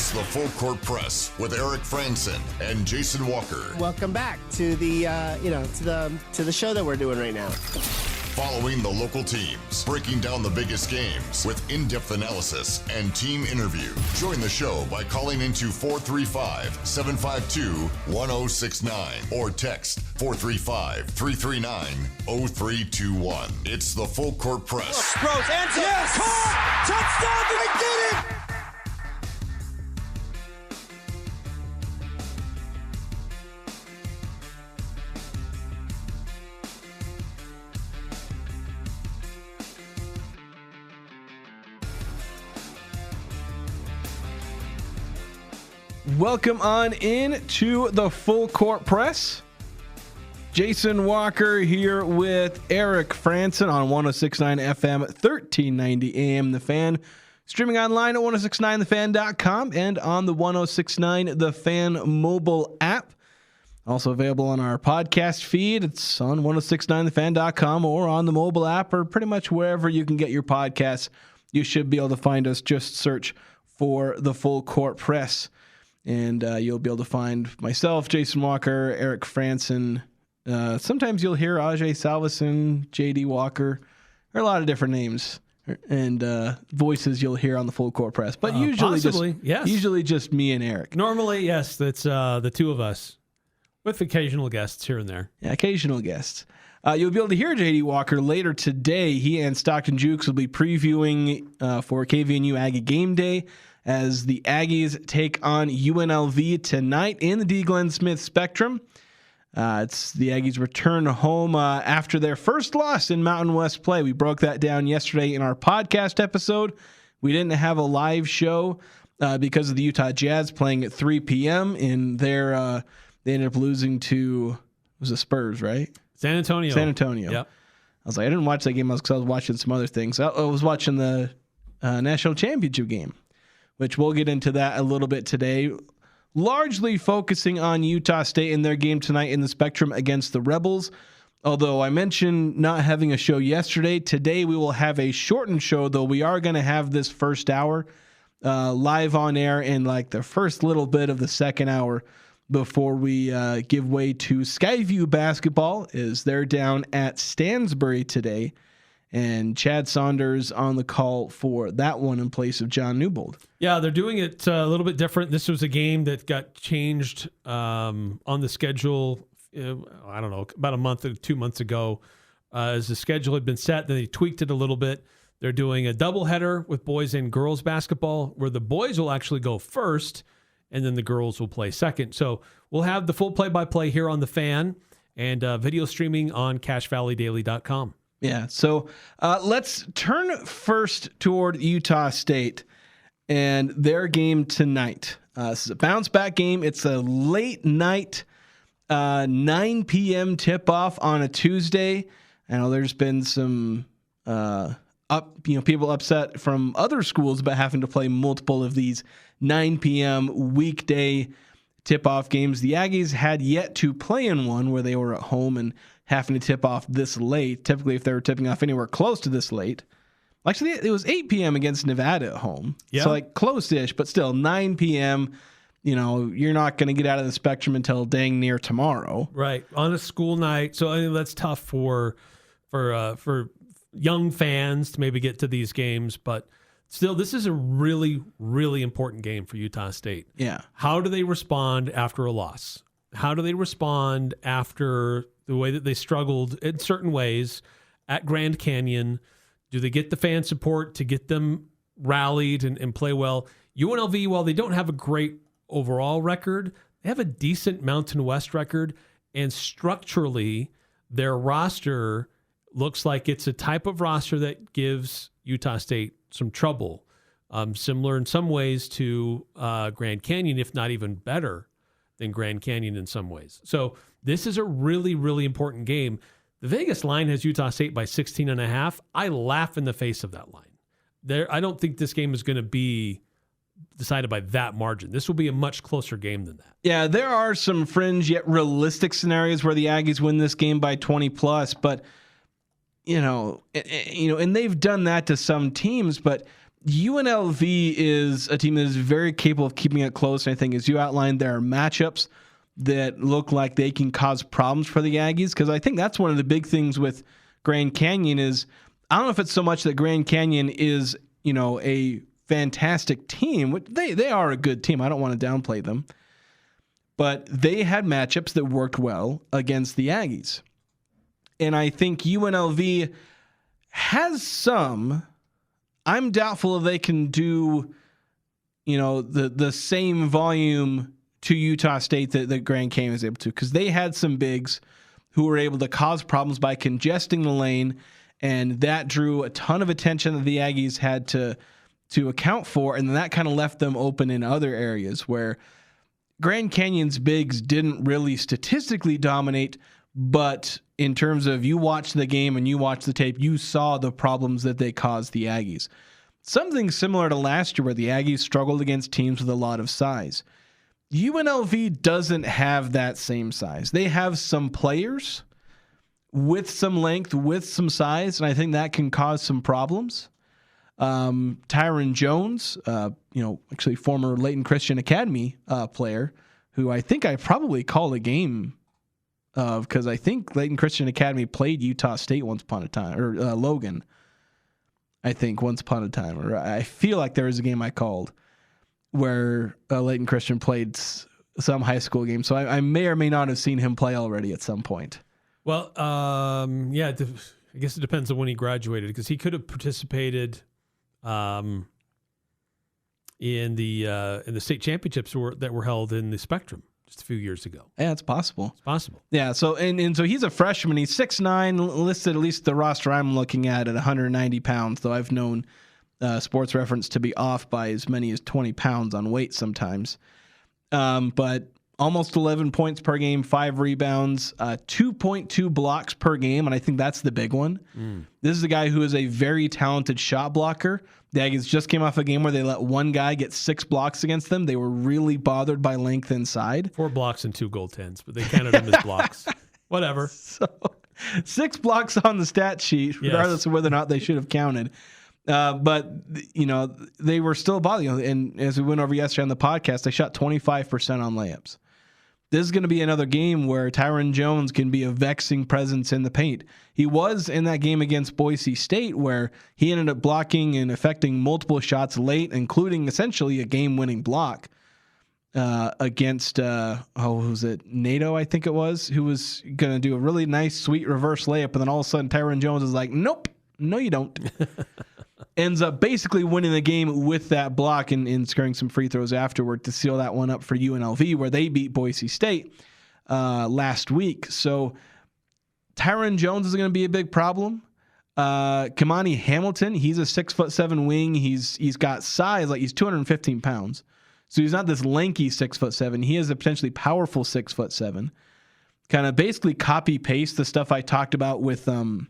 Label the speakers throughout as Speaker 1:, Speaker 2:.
Speaker 1: It's the Full Court Press with Eric Frandsen and Jason Walker.
Speaker 2: Welcome back to the to the show that we're doing right now.
Speaker 1: Following the local teams, breaking down the biggest games with in-depth analysis and team interview. Join the show by calling into 435-752-1069 or text 435-339-0321. It's the Full Court Press.
Speaker 3: Rose, answer. Yes! Caught! Touchdown! They did it!
Speaker 4: Welcome on in to the Full Court Press. Jason Walker here with Eric Frandsen on 106.9 FM, 1390 AM The Fan. Streaming online at 1069thefan.com and on the 106.9 The Fan mobile app. Also available on our podcast feed. It's on 1069thefan.com or on the mobile app or pretty much wherever you can get your podcasts. You should be able to find us. Just search for the Full Court Press. And you'll be able to find myself, Jason Walker, Eric Frandsen. Sometimes you'll hear Ajay Salveson, J.D. Walker. There are a lot of different names and voices you'll hear on the Full Court Press. But usually just me and Eric.
Speaker 5: Normally, yes, that's the two of us with occasional guests here and there.
Speaker 4: Yeah, occasional guests. You'll be able to hear J.D. Walker later today. He and Stockton Jukes will be previewing for KVNU Aggie Game Day as the Aggies take on UNLV tonight in the D. Glenn Smith Spectrum. It's the Aggies return home after their first loss in Mountain West play. We broke that down yesterday in our podcast episode. We didn't have a live show because of the Utah Jazz playing at 3 p.m. in their they ended up losing to, it was the Spurs, right?
Speaker 5: San Antonio.
Speaker 4: I
Speaker 5: Yep.
Speaker 4: was like, I didn't watch that game because I was watching some other things. I was watching the national championship game, which we'll get into that a little bit today, largely focusing on Utah State and their game tonight in the Spectrum against the Rebels. Although I mentioned not having a show yesterday, today we will have a shortened show, though we are going to have this first hour live on air in like the first little bit of the second hour before we give way to Skyview basketball, as they're down at Stansbury today. And Chad Saunders on the call for that one in place of John Newbold.
Speaker 5: Yeah, they're doing it a little bit different. This was a game that got changed on the schedule, I don't know, about a month or 2 months ago. As the schedule had been set, then they tweaked it a little bit. They're doing a doubleheader with boys and girls basketball, where the boys will actually go first, and then the girls will play second. So we'll have the full play-by-play here on The Fan and video streaming on CashValleyDaily.com.
Speaker 4: Yeah, so let's turn first toward Utah State and their game tonight. This is a bounce-back game. It's a late night, 9 p.m. tip-off on a Tuesday. I know there's been some people upset from other schools about having to play multiple of these 9 p.m. weekday tip-off games. The Aggies had yet to play in one where they were at home and having to tip off this late. Typically, if they were tipping off anywhere close to this late. Actually, it was 8 p.m. against Nevada at home. Yeah. So, like, close-ish, but still 9 p.m., you're not going to get out of the Spectrum until dang near tomorrow.
Speaker 5: Right, on a school night. So, I mean, that's tough for young fans to maybe get to these games, but still, this is a really, really important game for Utah State.
Speaker 4: Yeah.
Speaker 5: How do they respond after a loss? How do they respond after the way that they struggled in certain ways at Grand Canyon? Do they get the fan support to get them rallied and play well? UNLV, while they don't have a great overall record, they have a decent Mountain West record, and structurally, their roster looks like it's a type of roster that gives Utah State some trouble. Similar in some ways to Grand Canyon, if not even better than Grand Canyon in some ways. So this is a really, really important game. The Vegas line has Utah State by 16.5. I laugh in the face of that line. I don't think this game is going to be decided by that margin. This will be a much closer game than that.
Speaker 4: Yeah, there are some fringe yet realistic scenarios where the Aggies win this game by 20 plus, but and they've done that to some teams, but UNLV is a team that is very capable of keeping it close. And I think, as you outlined, there are matchups that look like they can cause problems for the Aggies, because I think that's one of the big things with Grand Canyon is, I don't know if it's so much that Grand Canyon is, a fantastic team. They are a good team. I don't want to downplay them. But they had matchups that worked well against the Aggies. And I think UNLV has some. I'm doubtful if they can do, the same volume to Utah State that Grand Canyon was able to, because they had some bigs who were able to cause problems by congesting the lane, and that drew a ton of attention that the Aggies had to account for, and that kind of left them open in other areas where Grand Canyon's bigs didn't really statistically dominate, but in terms of, you watched the game and you watched the tape, you saw the problems that they caused the Aggies. Something similar to last year where the Aggies struggled against teams with a lot of size. UNLV doesn't have that same size. They have some players with some length, with some size, and I think that can cause some problems. Tyron Jones, actually former Layton Christian Academy player, who I think I probably called a game of, because I think Layton Christian Academy played Utah State once upon a time, or Logan, I think, once upon a time. Or I feel like there was a game I called where Layton Christian played some high school game. So I may or may not have seen him play already at some point.
Speaker 5: Well, I guess it depends on when he graduated, because he could have participated in the state championships that were held in the Spectrum just a few years ago.
Speaker 4: Yeah, it's possible.
Speaker 5: It's possible.
Speaker 4: Yeah, so and so he's a freshman. He's 6'9", listed, at least the roster I'm looking at 190 pounds, though I've known Sports Reference to be off by as many as 20 pounds on weight sometimes. But almost 11 points per game, 5 rebounds, 2.2 blocks per game, and I think that's the big one. This is a guy who is a very talented shot blocker. The Aggies just came off a game where they let one guy get 6 blocks against them. They were really bothered by length inside.
Speaker 5: 4 blocks and 2 goaltends, but they counted them as blocks. Whatever.
Speaker 4: So 6 blocks on the stat sheet, regardless of whether or not they should have counted. But, they were still bothering. And as we went over yesterday on the podcast, they shot 25% on layups. This is going to be another game where Tyron Jones can be a vexing presence in the paint. He was in that game against Boise State where he ended up blocking and affecting multiple shots late, including essentially a game-winning block against, who was it? NATO, I think it was, who was going to do a really nice, sweet reverse layup. And then all of a sudden, Tyron Jones is like, nope, no, you don't. Ends up basically winning the game with that block and scoring some free throws afterward to seal that one up for UNLV, where they beat Boise State last week. So Tyron Jones is going to be a big problem. Kamani Hamilton, he's a 6'7" wing. He's got size, like he's 215 pounds. So he's not this lanky 6'7". He is a potentially powerful 6'7". Kind of basically copy paste the stuff I talked about with the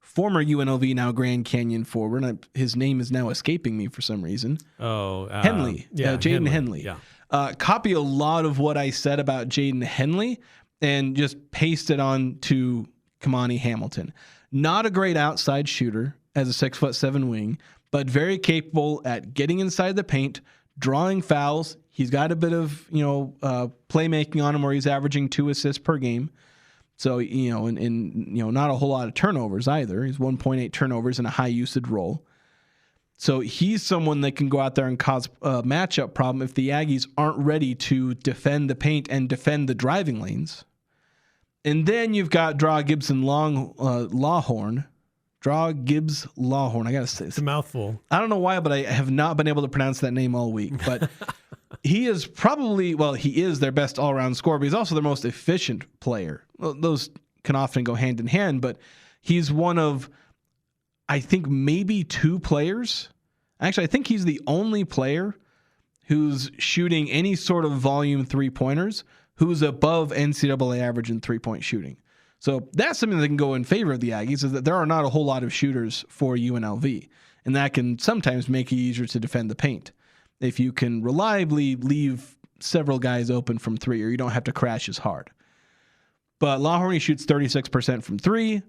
Speaker 4: former UNLV, now Grand Canyon forward. His name is now escaping me for some reason. Henley. Jaden Henley.
Speaker 5: Yeah.
Speaker 4: Copy a lot of what I said about Jaden Henley and just paste it on to Kamani Hamilton. Not a great outside shooter as a 6'7" wing, but very capable at getting inside the paint, drawing fouls. He's got a bit of playmaking on him where he's averaging 2 assists per game. So, not a whole lot of turnovers either. He's 1.8 turnovers in a high usage role. So he's someone that can go out there and cause a matchup problem if the Aggies aren't ready to defend the paint and defend the driving lanes. And then you've got Draw Gibson Lawhorn. Draw Gibbs Lawhorn. I got to say this.
Speaker 5: It's a mouthful.
Speaker 4: I don't know why, but I have not been able to pronounce that name all week. But he is probably, he is their best all-around scorer, but he's also their most efficient player. Well, those can often go hand in hand, but he's one of, I think, maybe 2 players. Actually, I think he's the only player who's shooting any sort of volume 3-pointers who's above NCAA average in 3-point shooting. So that's something that can go in favor of the Aggies, is that there are not a whole lot of shooters for UNLV, and that can sometimes make it easier to defend the paint if you can reliably leave several guys open from 3, or you don't have to crash as hard. But Lawhorn shoots 36% from 3,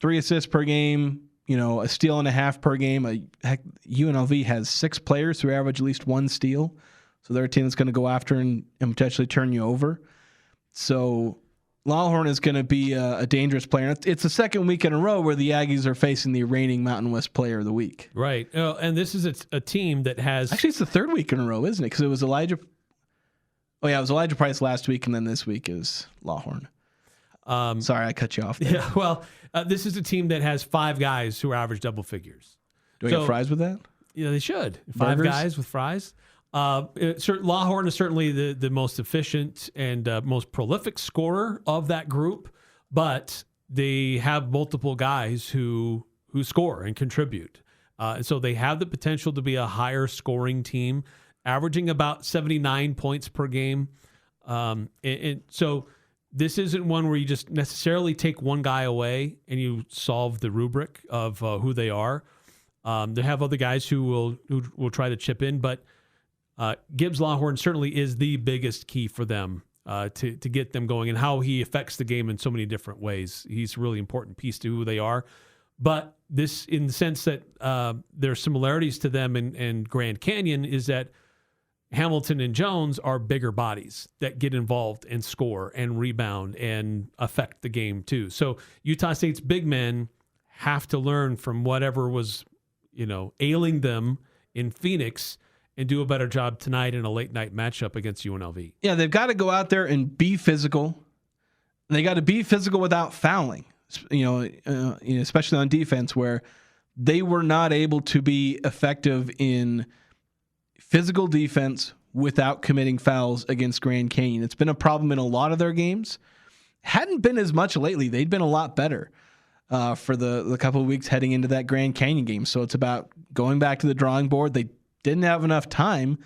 Speaker 4: 3 assists per game, a steal and a half per game. Heck, UNLV has 6 players who average at least 1 steal. So they're a team that's going to go after and potentially turn you over. So Lawhorn is going to be a dangerous player. It's the second week in a row where the Aggies are facing the reigning Mountain West Player of the Week.
Speaker 5: Right. And this is a team that has...
Speaker 4: Actually, it's the third week in a row, isn't it? Because it was Elijah... Oh, yeah, it was Elijah Price last week, and then this week is Lawhorn. Sorry, I cut you off there.
Speaker 5: Yeah, well, this is a team that has 5 guys who average double figures.
Speaker 4: Do I get fries with that?
Speaker 5: Yeah, they should. 5 guys with fries. Lawhorn is certainly the most efficient and most prolific scorer of that group, but they have multiple guys who score and contribute. And so they have the potential to be a higher scoring team, averaging about 79 points per game. And so this isn't one where you just necessarily take one guy away and you solve the rubric of who they are. They have other guys who will try to chip in, but Gibbs Lawhorn certainly is the biggest key for them to get them going, and how he affects the game in so many different ways. He's a really important piece to who they are. But this, in the sense that there are similarities to them and Grand Canyon, is that Hamilton and Jones are bigger bodies that get involved and score and rebound and affect the game too. So Utah State's big men have to learn from whatever was, ailing them in Phoenix and do a better job tonight in a late night matchup against UNLV.
Speaker 4: Yeah, they've got to go out there and be physical. They got to be physical without fouling, especially on defense, where they were not able to be effective in physical defense without committing fouls against Grand Canyon. It's been a problem in a lot of their games. Hadn't been as much lately. They'd been a lot better for the couple of weeks heading into that Grand Canyon game. So it's about going back to the drawing board. They didn't have enough time.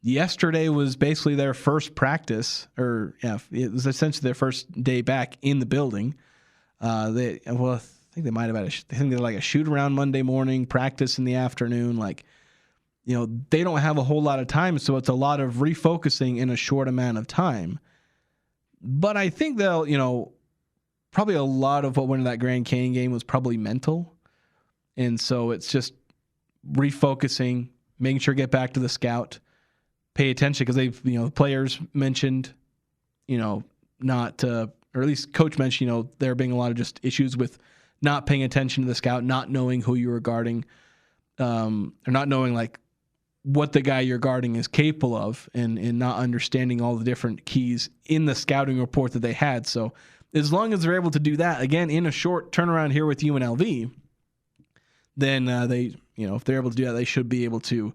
Speaker 4: Yesterday was basically their first practice, it was essentially their first day back in the building. I think they might have had they had like a shoot around Monday morning, practice in the afternoon. They don't have a whole lot of time, so it's a lot of refocusing in a short amount of time. But I think they'll, probably a lot of what went into that Grand Canyon game was probably mental. And so it's just refocusing, making sure to get back to the scout, pay attention, because they've, players mentioned, not, or at least coach mentioned, there being a lot of just issues with not paying attention to the scout, not knowing who you were guarding, or not knowing what the guy you're guarding is capable of, and not understanding all the different keys in the scouting report that they had. So as long as they're able to do that, again, in a short turnaround here with UNLV, then if they're able to do that, they should be able to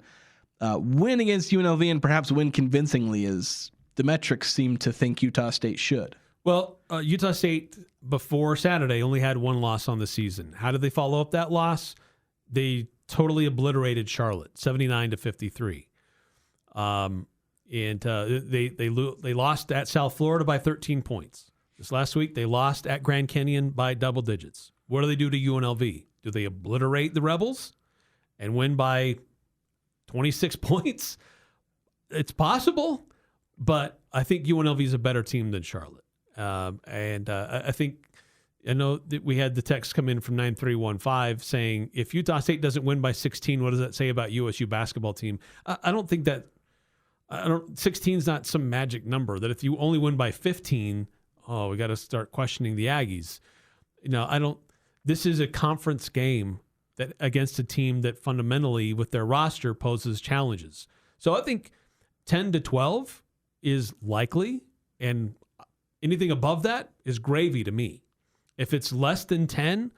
Speaker 4: win against UNLV, and perhaps win convincingly, as the metrics seem to think Utah State should.
Speaker 5: Well, Utah State before Saturday only had 1 loss on the season. How did they follow up that loss? They totally obliterated Charlotte, 79-53. They lost at South Florida by 13 points. This last week, they lost at Grand Canyon by double digits. What do they do to UNLV? Do they obliterate the Rebels and win by 26 points? It's possible, but I think UNLV is a better team than Charlotte. I know that we had the text come in from 9315 saying, if Utah State doesn't win by 16, what does that say about USU basketball team? I don't think that 16 is not some magic number, that if you only win by 15, we got to start questioning the Aggies. This is a conference game that against a team that fundamentally with their roster poses challenges. So I think 10-12 is likely, and anything above that is gravy to me. If it's less than 10,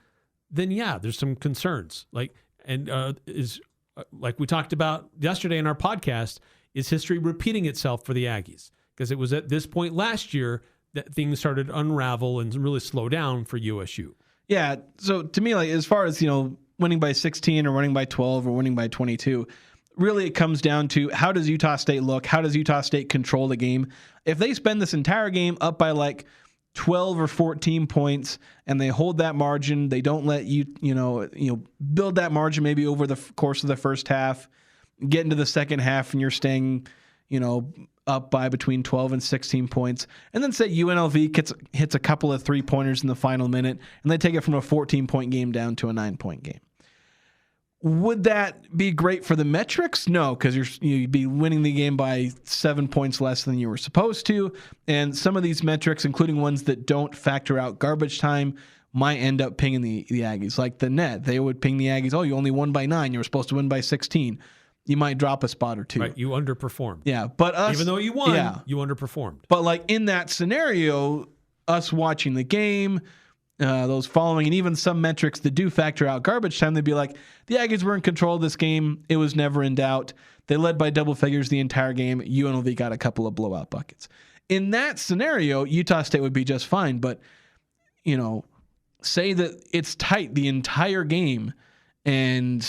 Speaker 5: then yeah, there's some concerns. Like we talked about yesterday in our podcast, is history repeating itself for the Aggies? Because it was at this point last year that things started to unravel and really slow down for USU.
Speaker 4: Yeah. So to me, as far as, winning by 16 or winning by 12 or winning by 22, really it comes down to, how does Utah State look? How does Utah State control the game? If they spend this entire game up by 12 or 14 points and they hold that margin, they don't let you build that margin maybe over the course of the first half, get into the second half and you're staying, up by between 12 and 16 points. And then say UNLV hits a couple of 3-pointers in the final minute and they take it from a 14-point game down to a 9-point game. Would that be great for the metrics? No, because you'd be winning the game by 7 points less than you were supposed to. And some of these metrics, including ones that don't factor out garbage time, might end up pinging the Aggies. Like the net, they would ping the Aggies, oh, you only won by 9. You were supposed to win by 16. You might drop a spot or two.
Speaker 5: Right, you underperformed.
Speaker 4: Yeah, but us...
Speaker 5: Even though you won, you underperformed.
Speaker 4: But like in that scenario, us watching the game... those following, and even some metrics that do factor out garbage time, they'd be like, the Aggies were in control of this game. It was never in doubt. They led by double figures the entire game. UNLV got a couple of blowout buckets. In that scenario, Utah State would be just fine. But, say that it's tight the entire game and,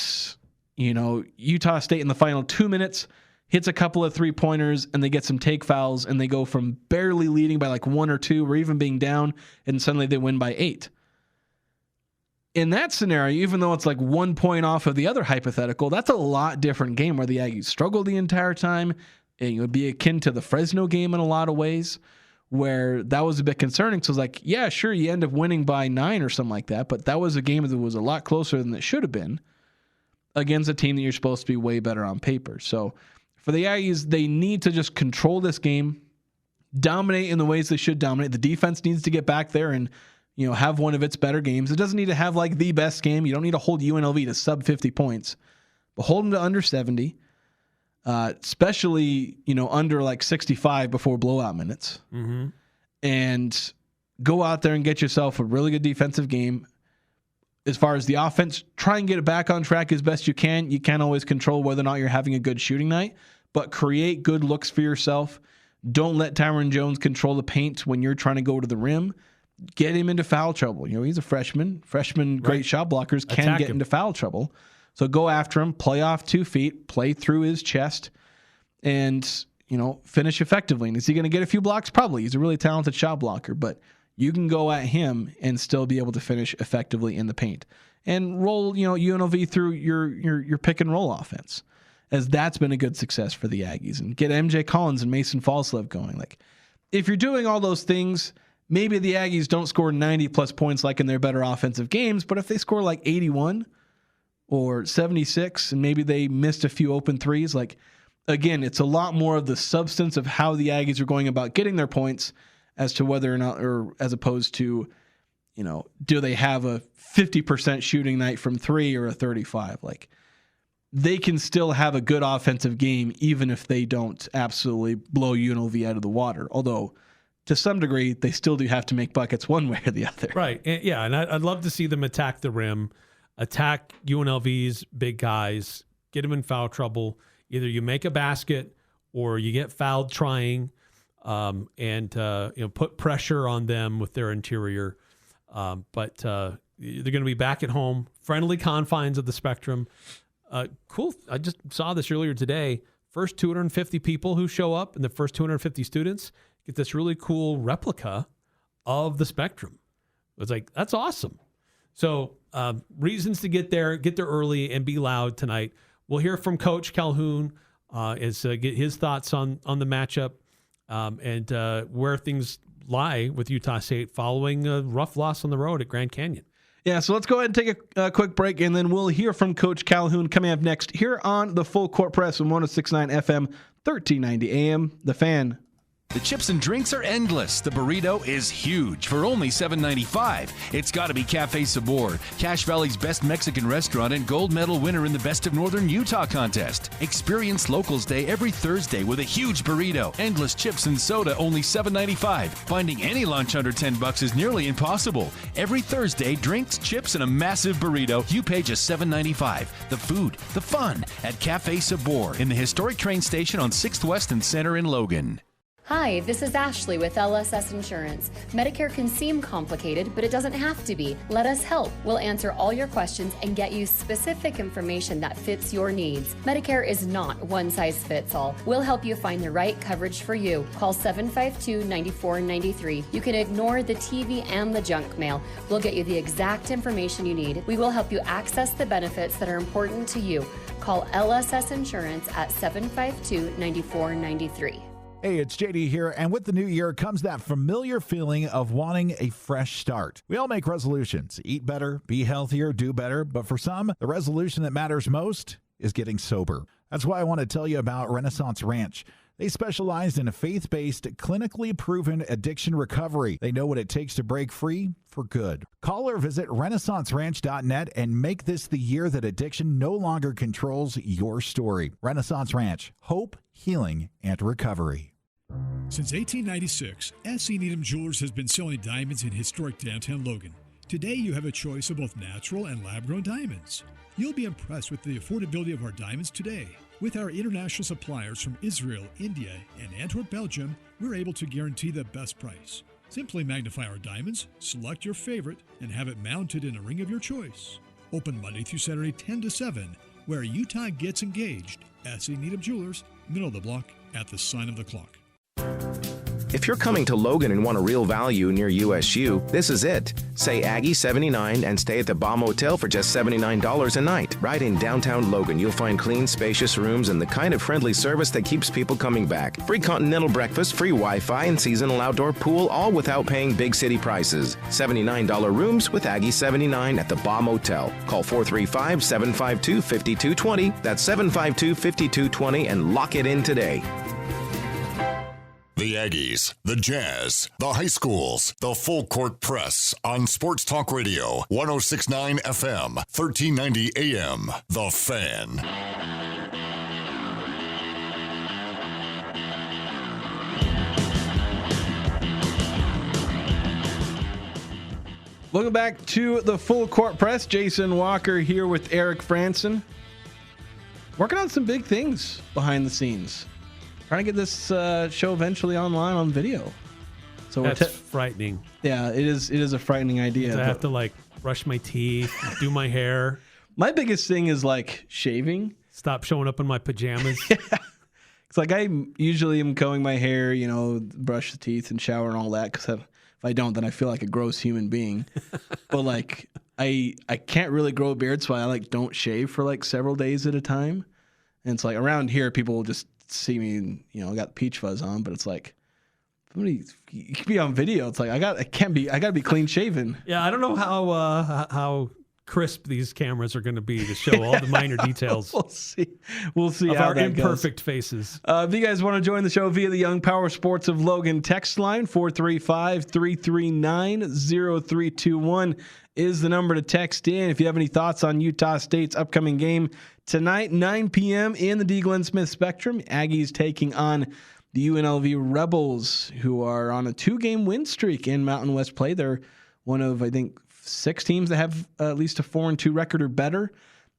Speaker 4: Utah State in the final 2 minutes hits a couple of 3-pointers and they get some take fouls and they go from barely leading by like 1 or 2 or even being down and suddenly they win by 8. In that scenario, even though it's like 1 point off of the other hypothetical, that's a lot different game where the Aggies struggled the entire time. And it would be akin to the Fresno game in a lot of ways where that was a bit concerning. So it's like, yeah, sure, you end up winning by 9 or something like that, but that was a game that was a lot closer than it should have been against a team that you're supposed to be way better on paper. So for the Aggies, they need to just control this game, dominate in the ways they should dominate. The defense needs to get back there and, have one of its better games. It doesn't need to have like the best game. You don't need to hold UNLV to sub 50 points, but hold them to under 70, especially, under like 65 before blowout minutes. Mm-hmm. And go out there and get yourself a really good defensive game. As far as the offense, try and get it back on track as best you can. You can't always control whether or not you're having a good shooting night, but create good looks for yourself. Don't let Tyron Jones control the paint when you're trying to go to the rim. Get him into foul trouble. He's a freshman. Freshmen, great shot blockers can get into foul trouble. So go after him, play off 2 feet, play through his chest, and, finish effectively. And is he going to get a few blocks? Probably. He's a really talented shot blocker, but you can go at him and still be able to finish effectively in the paint and roll, UNLV through your pick and roll offense, as that's been a good success for the Aggies, and get MJ Collins and Mason Falslev going. Like, if you're doing all those things, maybe the Aggies don't score 90 plus points like in their better offensive games, but if they score like 81 or 76 and maybe they missed a few open threes, like, again, it's a lot more of the substance of how the Aggies are going about getting their points as to whether or not, or as opposed to, do they have a 50% shooting night from 3 or a 35? Like, they can still have a good offensive game even if they don't absolutely blow UNLV out of the water. Although, to some degree, they still do have to make buckets one way or the other.
Speaker 5: Right. Yeah, and I'd love to see them attack the rim, attack UNLV's big guys, get them in foul trouble. Either you make a basket or you get fouled trying, and put pressure on them with their interior. But they're going to be back at home, friendly confines of the Spectrum. Cool. I just saw this earlier today. First 250 people who show up and the first 250 students get this really cool replica of the Spectrum. It's like, that's awesome. So reasons to get there early and be loud tonight. We'll hear from Coach Calhoun get his thoughts on the matchup. And where things lie with Utah State following a rough loss on the road at Grand Canyon.
Speaker 4: Yeah, so let's go ahead and take a quick break, and then we'll hear from Coach Calhoun coming up next here on the Full Court Press on 106.9 FM, 1390 AM. The Fan.
Speaker 6: The chips and drinks are endless. The burrito is huge for only $7.95. It's got to be Cafe Sabor, Cache Valley's best Mexican restaurant and gold medal winner in the Best of Northern Utah contest. Experience Locals Day every Thursday with a huge burrito, endless chips and soda, only $7.95. Finding any lunch under $10 is nearly impossible. Every Thursday, drinks, chips, and a massive burrito. You pay just $7.95. The food, the fun at Cafe Sabor in the historic train station on 6th West and Center in Logan.
Speaker 7: Hi, this is Ashley with LSS Insurance. Medicare can seem complicated, but it doesn't have to be. Let us help. We'll answer all your questions and get you specific information that fits your needs. Medicare is not one size fits all. We'll help you find the right coverage for you. Call 752-9493. You can ignore the TV and the junk mail. We'll get you the exact information you need. We will help you access the benefits that are important to you. Call LSS Insurance at 752-9493.
Speaker 8: Hey, it's JD here, and with the new year comes that familiar feeling of wanting a fresh start. We all make resolutions, eat better, be healthier, do better, but for some, the resolution that matters most is getting sober. That's why I want to tell you about Renaissance Ranch. They specialize in a faith-based, clinically proven addiction recovery. They know what it takes to break free for good. Call or visit renaissanceranch.net and make this the year that addiction no longer controls your story. Renaissance Ranch, hope, healing, and recovery.
Speaker 9: Since 1896, S.E. Needham Jewelers has been selling diamonds in historic downtown Logan. Today, you have a choice of both natural and lab-grown diamonds. You'll be impressed with the affordability of our diamonds today. With our international suppliers from Israel, India, and Antwerp, Belgium, we're able to guarantee the best price. Simply magnify our diamonds, select your favorite, and have it mounted in a ring of your choice. Open Monday through Saturday, 10 to 7, where Utah gets engaged. S.E. Needham Jewelers, middle of the block, at the sign of the clock.
Speaker 10: If you're coming to Logan and want a real value near USU, this is it. Say Aggie 79 and stay at the Baum Motel for just $79 a night. Right in downtown Logan, you'll find clean, spacious rooms and the kind of friendly service that keeps people coming back. Free continental breakfast, free Wi-Fi, and seasonal outdoor pool, all without paying big city prices. $79 rooms with Aggie 79 at the Baum Motel. Call 435-752-5220. That's 752-5220 and lock it in today.
Speaker 1: The Aggies, the Jazz, the high schools, the full court press on Sports Talk Radio, 106.9 FM, 1390 AM. The Fan.
Speaker 4: Welcome back to the full court press. Jason Walker here with Eric Frandsen. Working on some big things behind the scenes. Trying to get this show eventually online on video. So
Speaker 5: that's frightening.
Speaker 4: Yeah, it is. It is a frightening idea.
Speaker 5: I have to brush my teeth, do my hair.
Speaker 4: My biggest thing is shaving.
Speaker 5: Stop showing up in my pajamas.
Speaker 4: Yeah. It's I usually am combing my hair, brush the teeth and shower and all that. Because if I don't, then I feel like a gross human being. But I can't really grow a beard, so I don't shave for several days at a time. And it's around here, people will just see me, I got peach fuzz on, but it's somebody, you can be on video. It's I gotta be clean shaven.
Speaker 5: Yeah, I don't know how crisp these cameras are going to be to show all the minor details.
Speaker 4: We'll see
Speaker 5: of
Speaker 4: how
Speaker 5: our
Speaker 4: that
Speaker 5: imperfect
Speaker 4: goes.
Speaker 5: Faces.
Speaker 4: If you guys want to join the show via the Young Power Sports of Logan text line, 435-339-0321 is the number to text in. If you have any thoughts on Utah State's upcoming game tonight, 9 p.m. in the D. Glenn Smith Spectrum, Aggies taking on the UNLV Rebels, who are on a 2-game win streak in Mountain West play. They're one of, I think, 6 teams that have at least a 4-2 record or better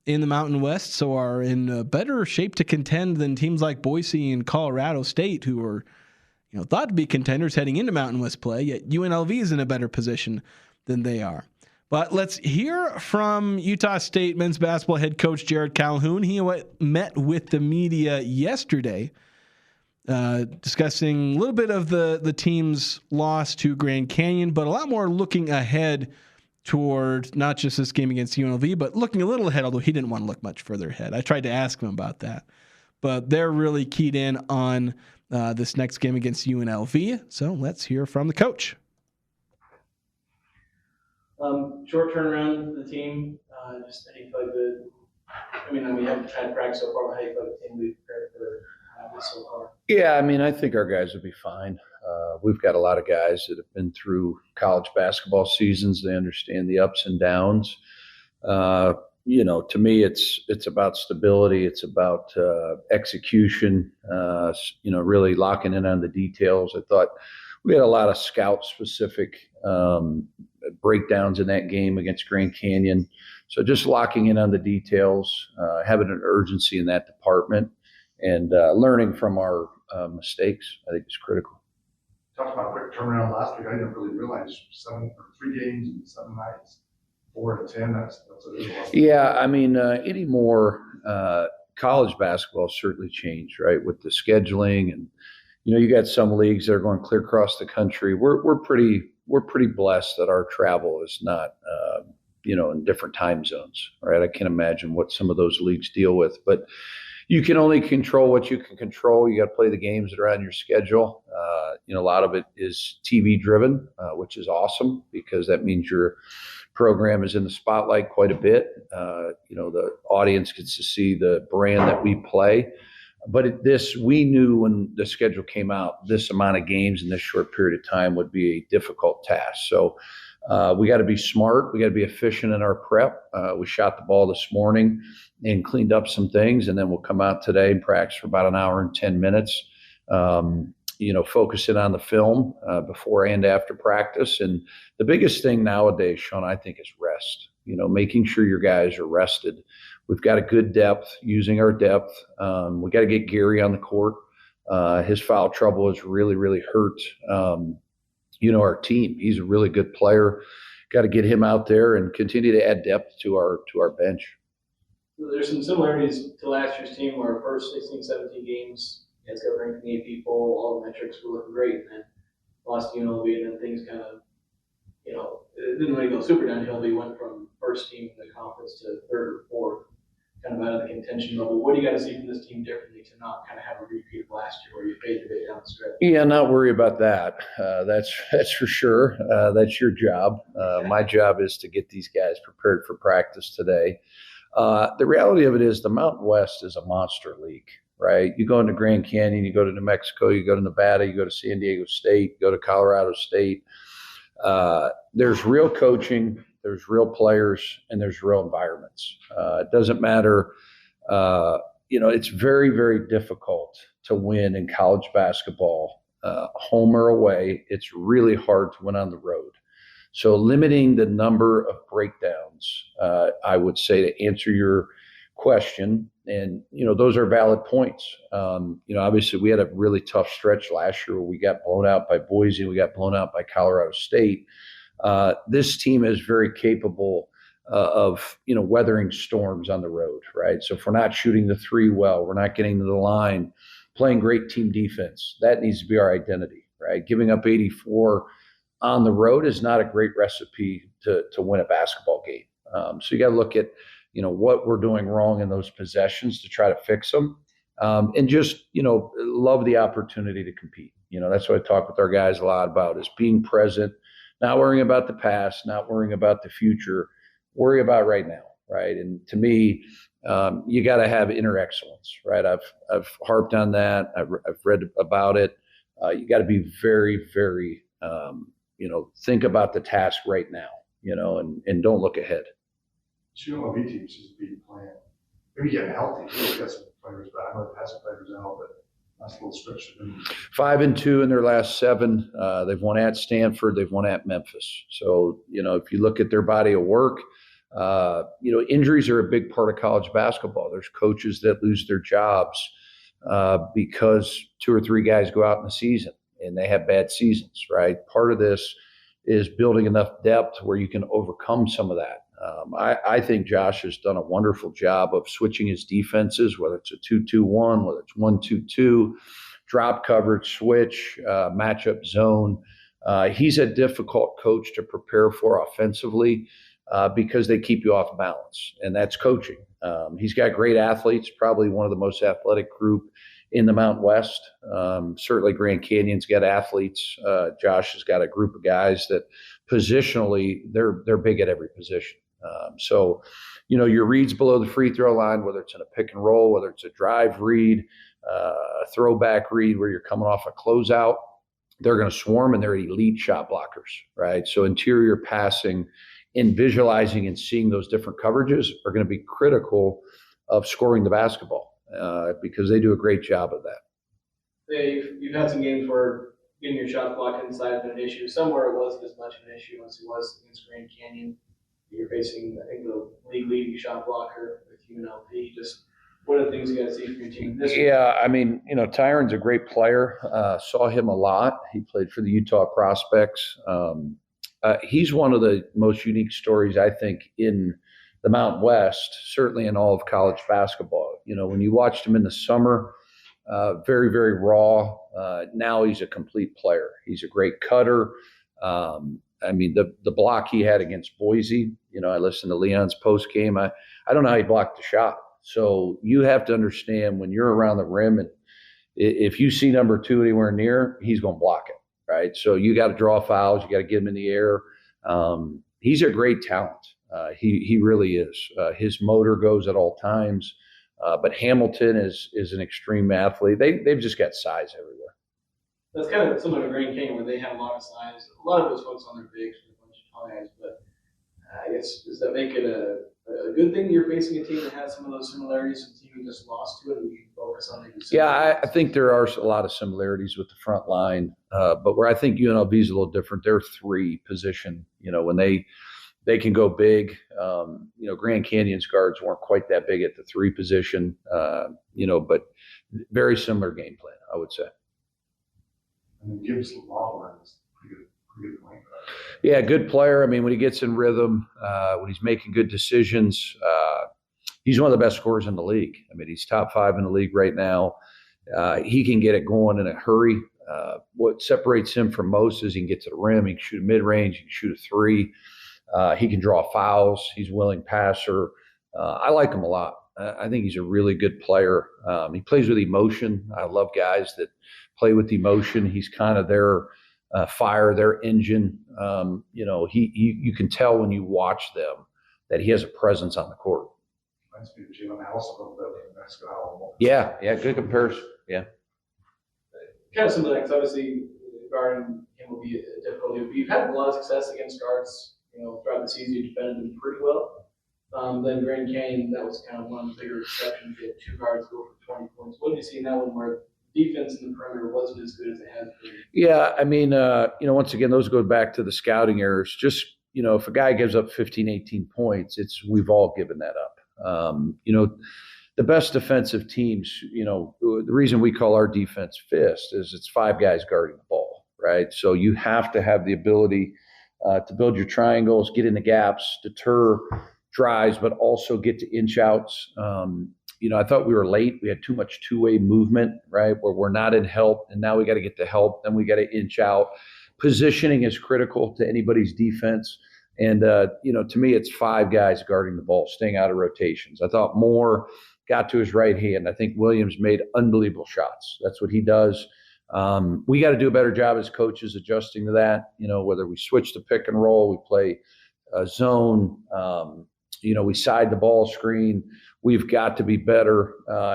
Speaker 4: in the Mountain West, so are in better shape to contend than teams like Boise and Colorado State, who are thought to be contenders heading into Mountain West play, yet UNLV is in a better position than they are. But let's hear from Utah State men's basketball head coach Jerrod Calhoun. He met with the media yesterday, discussing a little bit of the team's loss to Grand Canyon, but a lot more looking ahead toward not just this game against UNLV, but looking a little ahead, although he didn't want to look much further ahead. I tried to ask him about that. But they're really keyed in on this next game against UNLV. So let's hear from the coach. Short turnaround for the team. Just how you feel like we haven't tried to practice so far, but how you feel like the team will be prepared for this so far?
Speaker 11: Yeah, I think our guys will be fine. We've got a lot of guys that have been through college basketball seasons. They understand the ups and downs. To me, it's about stability. It's about execution, really locking in on the details. I thought we had a lot of scout-specific breakdowns in that game against Grand Canyon. So just locking in on the details, having an urgency in that department, and learning from our mistakes, I think is critical.
Speaker 12: Talked about a quick turnaround last week. I didn't really realize 3 games and 7 nights, 4 to 10. That's what it is.
Speaker 11: Yeah, anymore, college basketball has certainly changed, right, with the scheduling, and you got some leagues that are going clear across the country. We're pretty blessed that our travel is not in different time zones, right? I can't imagine what some of those leagues deal with, but you can only control what you can control. You got to play the games that are on your schedule. A lot of it is TV driven, which is awesome because that means your program is in the spotlight quite a bit. The audience gets to see the brand that we play. But we knew when the schedule came out, this amount of games in this short period of time would be a difficult task. So we got to be smart. We got to be efficient in our prep. We shot the ball this morning and cleaned up some things, and then we'll come out today and practice for about an hour and 10 minutes, focusing on the film before and after practice. And the biggest thing nowadays, Sean, I think is rest, making sure your guys are rested. We've got a good depth, using our depth. We got to get Gary on the court. His foul trouble has really, really hurt, our team. He's a really good player. Got to get him out there and continue to add depth to our bench.
Speaker 13: There's some similarities to last year's team where first 16, 17 games, you guys got ranked in the AP poll, all the metrics were looking great, and then lost to UNLV, and then things kind of, it didn't really go super downhill. We went from first team in the conference to third or fourth, kind of out of the contention level. What do you got to see from this team differently to not kind of have a repeat of last year where you faded a bit down the stretch?
Speaker 11: Yeah, not worry about that. That's for sure. That's your job. My job is to get these guys prepared for practice today. The reality of it is the Mountain West is a monster league, right? You go into Grand Canyon, you go to New Mexico, you go to Nevada, you go to San Diego State, you go to Colorado State. There's real coaching, there's real players, and there's real environments. It doesn't matter. It's very, very difficult to win in college basketball, home or away. It's really hard to win on the road. So limiting the number of breakdowns, I would say, to answer your question, and those are valid points. Obviously we had a really tough stretch last year where we got blown out by Boise, we got blown out by Colorado State. This team is very capable of weathering storms on the road, right? So if we're not shooting the three well, we're not getting to the line, playing great team defense, that needs to be our identity, right? Giving up 84 on the road is not a great recipe to win a basketball game. So you got to look at what we're doing wrong in those possessions to try to fix them, and just love the opportunity to compete. That's what I talk with our guys a lot about, is being present, not worrying about the past, not worrying about the future, worry about right now, right? And to me, you got to have inner excellence, right? I've harped on that. I've read about it. You got to be very, very think about the task right now, and don't look ahead.
Speaker 12: UNLV teams just be playing. Maybe getting healthy. We've got some players, but I know the passing players out, but that's a little stretch for them.
Speaker 11: 5-2 in their last 7. They've won at Stanford. They've won at Memphis. So, if you look at their body of work, injuries are a big part of college basketball. There's coaches that lose their jobs because 2 or 3 guys go out in the season and they have bad seasons, right? Part of this is building enough depth where you can overcome some of that. I think Josh has done a wonderful job of switching his defenses, whether it's a 2-2-1, whether it's 1-2-2, drop coverage, switch, matchup zone. He's a difficult coach to prepare for offensively because they keep you off balance, and that's coaching. He's got great athletes, probably one of the most athletic group in the Mountain West. Certainly Grand Canyon's got athletes. Josh has got a group of guys that positionally they're big at every position. So your reads below the free throw line, whether it's in a pick and roll, whether it's a drive read, a throwback read where you're coming off a closeout, they're going to swarm, and they're elite shot blockers, right? So interior passing and visualizing and seeing those different coverages are going to be critical of scoring the basketball because they do a great job of that.
Speaker 13: You've had some games where getting your shot blocked inside has been an issue. Somewhere it wasn't as much of an issue as it was against Grand Canyon. You're facing, I think, the league-leading shot blocker with UNLV. Just what are the things you got to see from your team this week?
Speaker 11: Yeah, I mean, Tyron's a great player. Saw him a lot. He played for the Utah Prospects. He's one of the most unique stories, I think, in the Mountain West, certainly in all of college basketball. When you watched him in the summer, very, very raw. Now he's a complete player. He's a great cutter. The block he had against Boise, I listened to Leon's post game. I don't know how he blocked the shot. So you have to understand when you're around the rim, and if you see number 2 anywhere near, he's going to block it, right? So you got to draw fouls. You got to get him in the air. He's a great talent. He really is. His motor goes at all times. But Hamilton is an extreme athlete. They've just got size everywhere.
Speaker 13: That's kind of similar to Grand Canyon, where they have a lot of size. A lot of those folks on their bigs with a bunch of tall guys. But I guess, does that make it a good thing that you're facing a team that has some of those similarities to the team you just lost to, and you can focus on maybe?
Speaker 11: Yeah, I think there are a lot of similarities with the front line. But where I think UNLV is a little different, they're 3 position. When they can go big. Grand Canyon's guards weren't quite that big at the 3 position, but very similar game plan, I would say.
Speaker 12: And then Gibbs Lawler is pretty good point guard.
Speaker 11: Yeah, good player. I mean, when he gets in rhythm, when he's making good decisions, he's one of the best scorers in the league. I mean, he's top 5 in the league right now. He can get it going in a hurry. What separates him from most is he can get to the rim. He can shoot a mid-range. He can shoot a 3. He can draw fouls. He's a willing passer. I like him a lot. I think he's a really good player. He plays with emotion. I love guys that play with emotion. He's kind of their fire, their engine. You can tell when you watch them that he has a presence on the court.
Speaker 12: Reminds me of Jalen House a little bit in basketball.
Speaker 11: Yeah, good comparison. Yeah.
Speaker 13: Kind of similar, because obviously guarding him will be a difficulty. But you've had a lot of success against guards. Throughout the season, you defended them pretty well. Then Grand Canyon, that was kind of one of the bigger exceptions. You had 2 guards go for 20 points. What did you see in that one where defense in the perimeter wasn't as good as it has been? Yeah, I mean,
Speaker 11: once again, those go back to the scouting errors. Just, if a guy gives up 15, 18 points, we've all given that up. The best defensive teams, the reason we call our defense fist is it's 5 guys guarding the ball, right? So you have to have the ability to build your triangles, get in the gaps, deter drives, but also get to inch outs. I thought we were late. We had too much 2-way movement, right, where we're not in help, and now we got to get the help, then we got to inch out. Positioning is critical to anybody's defense. And, to me, it's 5 guys guarding the ball, staying out of rotations. I thought Moore got to his right hand. I think Williams made unbelievable shots. That's what he does. We got to do a better job as coaches adjusting to that, whether we switch to pick and roll, we play zone, we side the ball screen. We've got to be better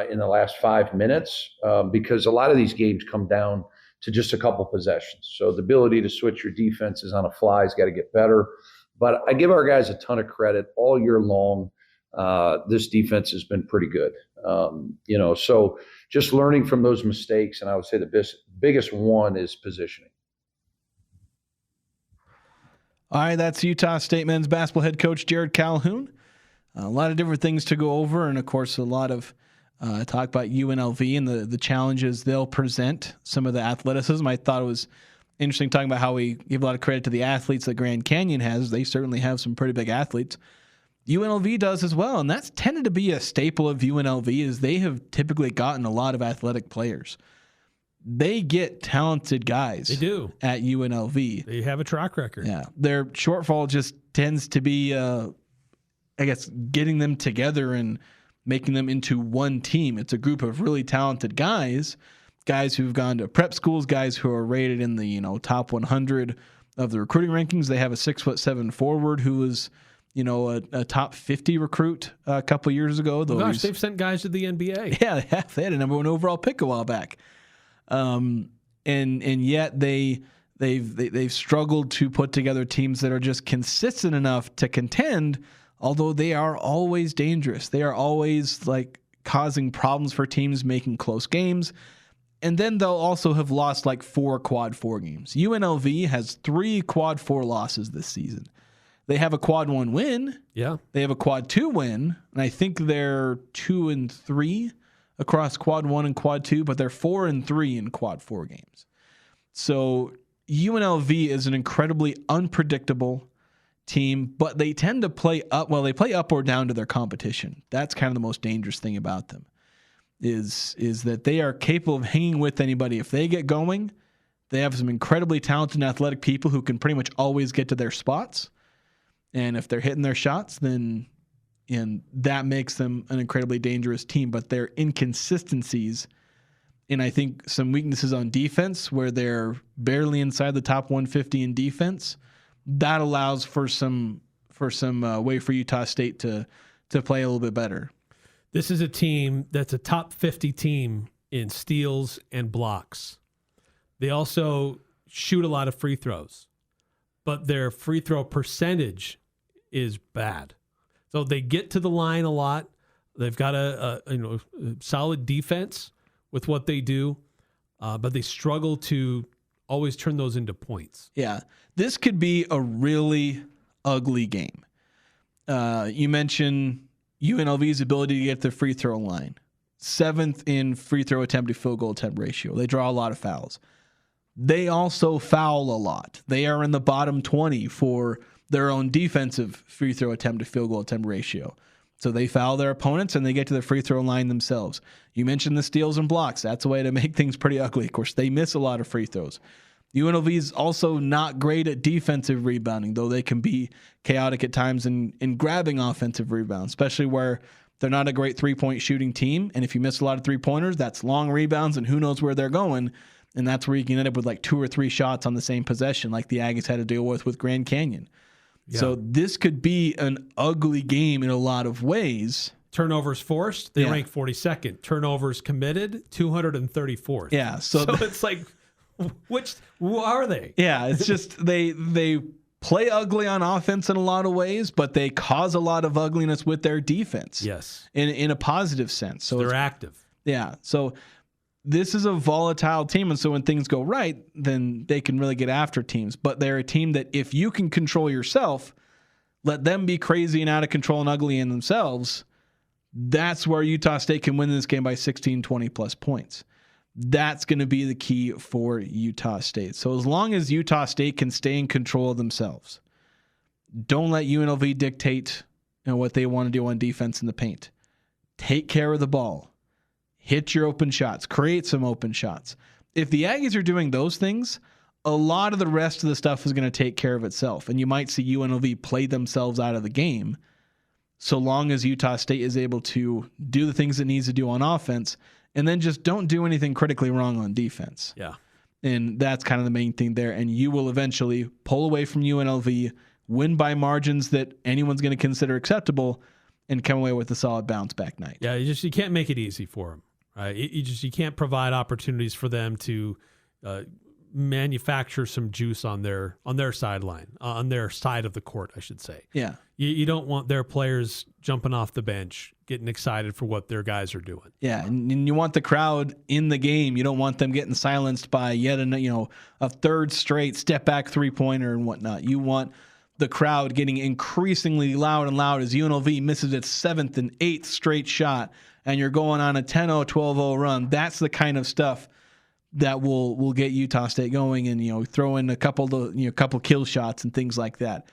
Speaker 11: in the last 5 minutes because a lot of these games come down to just a couple possessions. So the ability to switch your defenses on a fly has got to get better. But I give our guys a ton of credit all year long. This defense has been pretty good. So just learning from those mistakes, and I would say the biggest one is positioning.
Speaker 4: All right, that's Utah State men's basketball head coach Jerrod Calhoun. A lot of different things to go over, and of course, a lot of talk about UNLV and the challenges they'll present. Some of the athleticism. I thought it was interesting talking about how we give a lot of credit to the athletes that Grand Canyon has. They certainly have some pretty big athletes. UNLV does as well, and that's tended to be a staple of UNLV is they have typically gotten a lot of athletic players. They get talented guys.
Speaker 5: They do.
Speaker 4: At UNLV.
Speaker 5: They have a track record.
Speaker 4: Yeah. Their shortfall just tends to be, getting them together and making them into one team. It's a group of really talented guys who've gone to prep schools, guys who are rated in the, top 100 of the recruiting rankings. They have a 6'7" forward who was, a top 50 recruit a couple years ago.
Speaker 5: Gosh, they've sent guys to the NBA.
Speaker 4: Yeah, they have. They had a number 1 overall pick a while back. And yet they've struggled to put together teams that are just consistent enough to contend, although they are always dangerous. They are always causing problems for teams making close games. And then they'll also have lost 4 quad 4 games. UNLV has 3 quad 4 losses this season. They have a quad 1 win.
Speaker 5: Yeah.
Speaker 4: They have a quad 2 win. And I think they're 2-3 across quad 1 and quad 2, but they're 4-3 in quad 4 games. So UNLV is an incredibly unpredictable team, but they tend to play up. Well, they play up or down to their competition. That's kind of the most dangerous thing about them is that they are capable of hanging with anybody. If they get going, they have some incredibly talented and athletic people who can pretty much always get to their spots. And if they're hitting their shots, then And that makes them an incredibly dangerous team. But their inconsistencies and I think some weaknesses on defense where they're barely inside the top 150 in defense, that allows for some way for Utah State to play a little bit better.
Speaker 5: This is a team that's a top 50 team in steals and blocks. They also shoot a lot of free throws, but their free throw percentage is bad. So they get to the line a lot. They've got a solid defense with what they do, but they struggle to always turn those into points.
Speaker 4: Yeah, this could be a really ugly game. You mentioned UNLV's ability to get to the free throw line. 7th in free throw attempt to field goal attempt ratio. They draw a lot of fouls. They also foul a lot. They are in the bottom 20 for their own defensive free throw attempt to field goal attempt ratio. So they foul their opponents and they get to the free throw line themselves. You mentioned the steals and blocks. That's a way to make things pretty ugly. Of course, they miss a lot of free throws. UNLV is also not great at defensive rebounding, though they can be chaotic at times in grabbing offensive rebounds, especially where they're not a great three-point shooting team. And if you miss a lot of three-pointers, that's long rebounds and who knows where they're going. And that's where you can end up with like 2 or 3 shots on the same possession like the Aggies had to deal with Grand Canyon. Yeah. So this could be an ugly game in a lot of ways.
Speaker 5: Turnovers forced, they rank 42nd. Turnovers committed, 234th.
Speaker 4: Yeah. So
Speaker 5: it's like, who are they?
Speaker 4: Yeah, it's just they play ugly on offense in a lot of ways, but they cause a lot of ugliness with their defense.
Speaker 5: Yes.
Speaker 4: In a positive sense. So
Speaker 5: they're active.
Speaker 4: Yeah. So this is a volatile team, and so when things go right, then they can really get after teams. But they're a team that if you can control yourself, let them be crazy and out of control and ugly in themselves, that's where Utah State can win this game by 16, 20-plus points. That's going to be the key for Utah State. So as long as Utah State can stay in control of themselves, don't let UNLV dictate what they want to do on defense in the paint. Take care of the ball. Hit your open shots. Create some open shots. If the Aggies are doing those things, a lot of the rest of the stuff is going to take care of itself. And you might see UNLV play themselves out of the game so long as Utah State is able to do the things it needs to do on offense and then just don't do anything critically wrong on defense.
Speaker 5: Yeah.
Speaker 4: And that's kind of the main thing there. And you will eventually pull away from UNLV, win by margins that anyone's going to consider acceptable, and come away with a solid bounce-back night.
Speaker 5: Yeah, you can't make it easy for them. Right? You can't provide opportunities for them to manufacture some juice on their sideline, on their side of the court, I should say.
Speaker 4: Yeah.
Speaker 5: You don't want their players jumping off the bench, getting excited for what their guys are doing.
Speaker 4: Yeah, and you want the crowd in the game. You don't want them getting silenced by yet a third straight step back 3-pointer and whatnot. You want the crowd getting increasingly loud and loud as UNLV misses its 7th and 8th straight shot, and you're going on a 10-0, 12-0 run. That's the kind of stuff that will get Utah State going, and throw in a couple kill shots and things like that.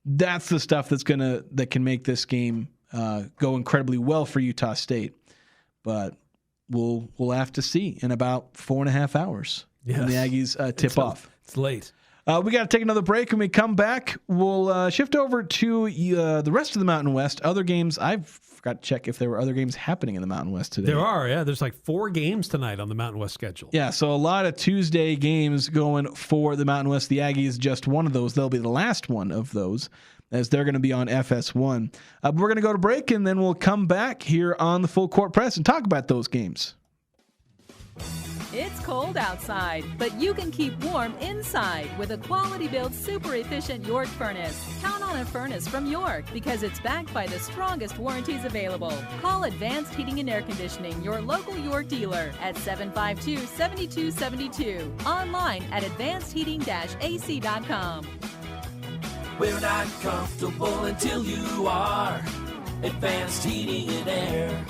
Speaker 4: That's the stuff that can make this game go incredibly well for Utah State. But we'll have to see in about 4.5 hours when the Aggies tip off.
Speaker 5: It's late.
Speaker 4: We got to take another break. When we come back, we'll shift over to the rest of the Mountain West. Other games, I forgot to check if there were other games happening in the Mountain West today.
Speaker 5: There are, yeah. There's like 4 games tonight on the Mountain West schedule.
Speaker 4: Yeah, so a lot of Tuesday games going for the Mountain West. The Aggies, just one of those. They'll be the last one of those, as they're going to be on FS1. We're going to go to break, and then we'll come back here on the Full Court Press and talk about those games.
Speaker 14: It's cold outside, but you can keep warm inside with a quality-built, super-efficient York furnace. Count on a furnace from York because it's backed by the strongest warranties available. Call Advanced Heating and Air Conditioning, your local York dealer, at 752-7272. Online at advancedheating-ac.com.
Speaker 15: We're not comfortable until you are. Advanced Heating and Air.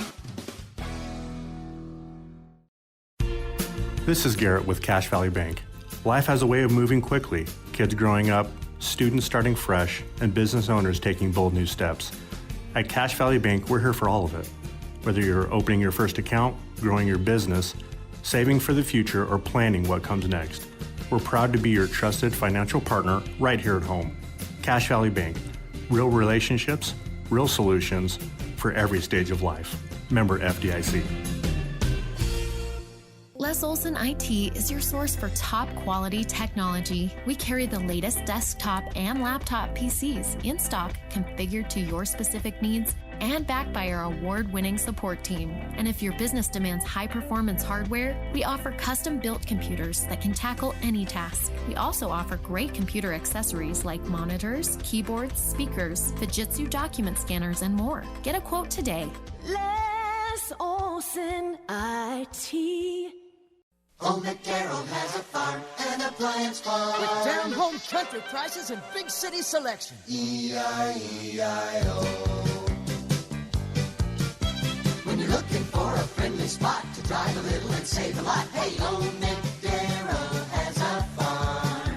Speaker 16: This is Garrett with Cache Valley Bank. Life has a way of moving quickly. Kids growing up, students starting fresh, and business owners taking bold new steps. At Cache Valley Bank, we're here for all of it. Whether you're opening your first account, growing your business, saving for the future, or planning what comes next, we're proud to be your trusted financial partner right here at home. Cache Valley Bank. Real relationships, real solutions, for every stage of life. Member FDIC.
Speaker 17: Les Olson IT is your source for top quality technology. We carry the latest desktop and laptop PCs in stock, configured to your specific needs, and backed by our award-winning support team. And if your business demands high-performance hardware, we offer custom-built computers that can tackle any task. We also offer great computer accessories like monitors, keyboards, speakers, Fujitsu document scanners, and more. Get a quote today.
Speaker 18: Les Olson IT.
Speaker 19: Oh, McDarrell has a farm, an appliance farm.
Speaker 3: With down-home country prices and big city selection.
Speaker 19: E-I-E-I-O. When you're looking for a friendly spot to drive a little and save a lot, hey, oh, McDarrell has a farm,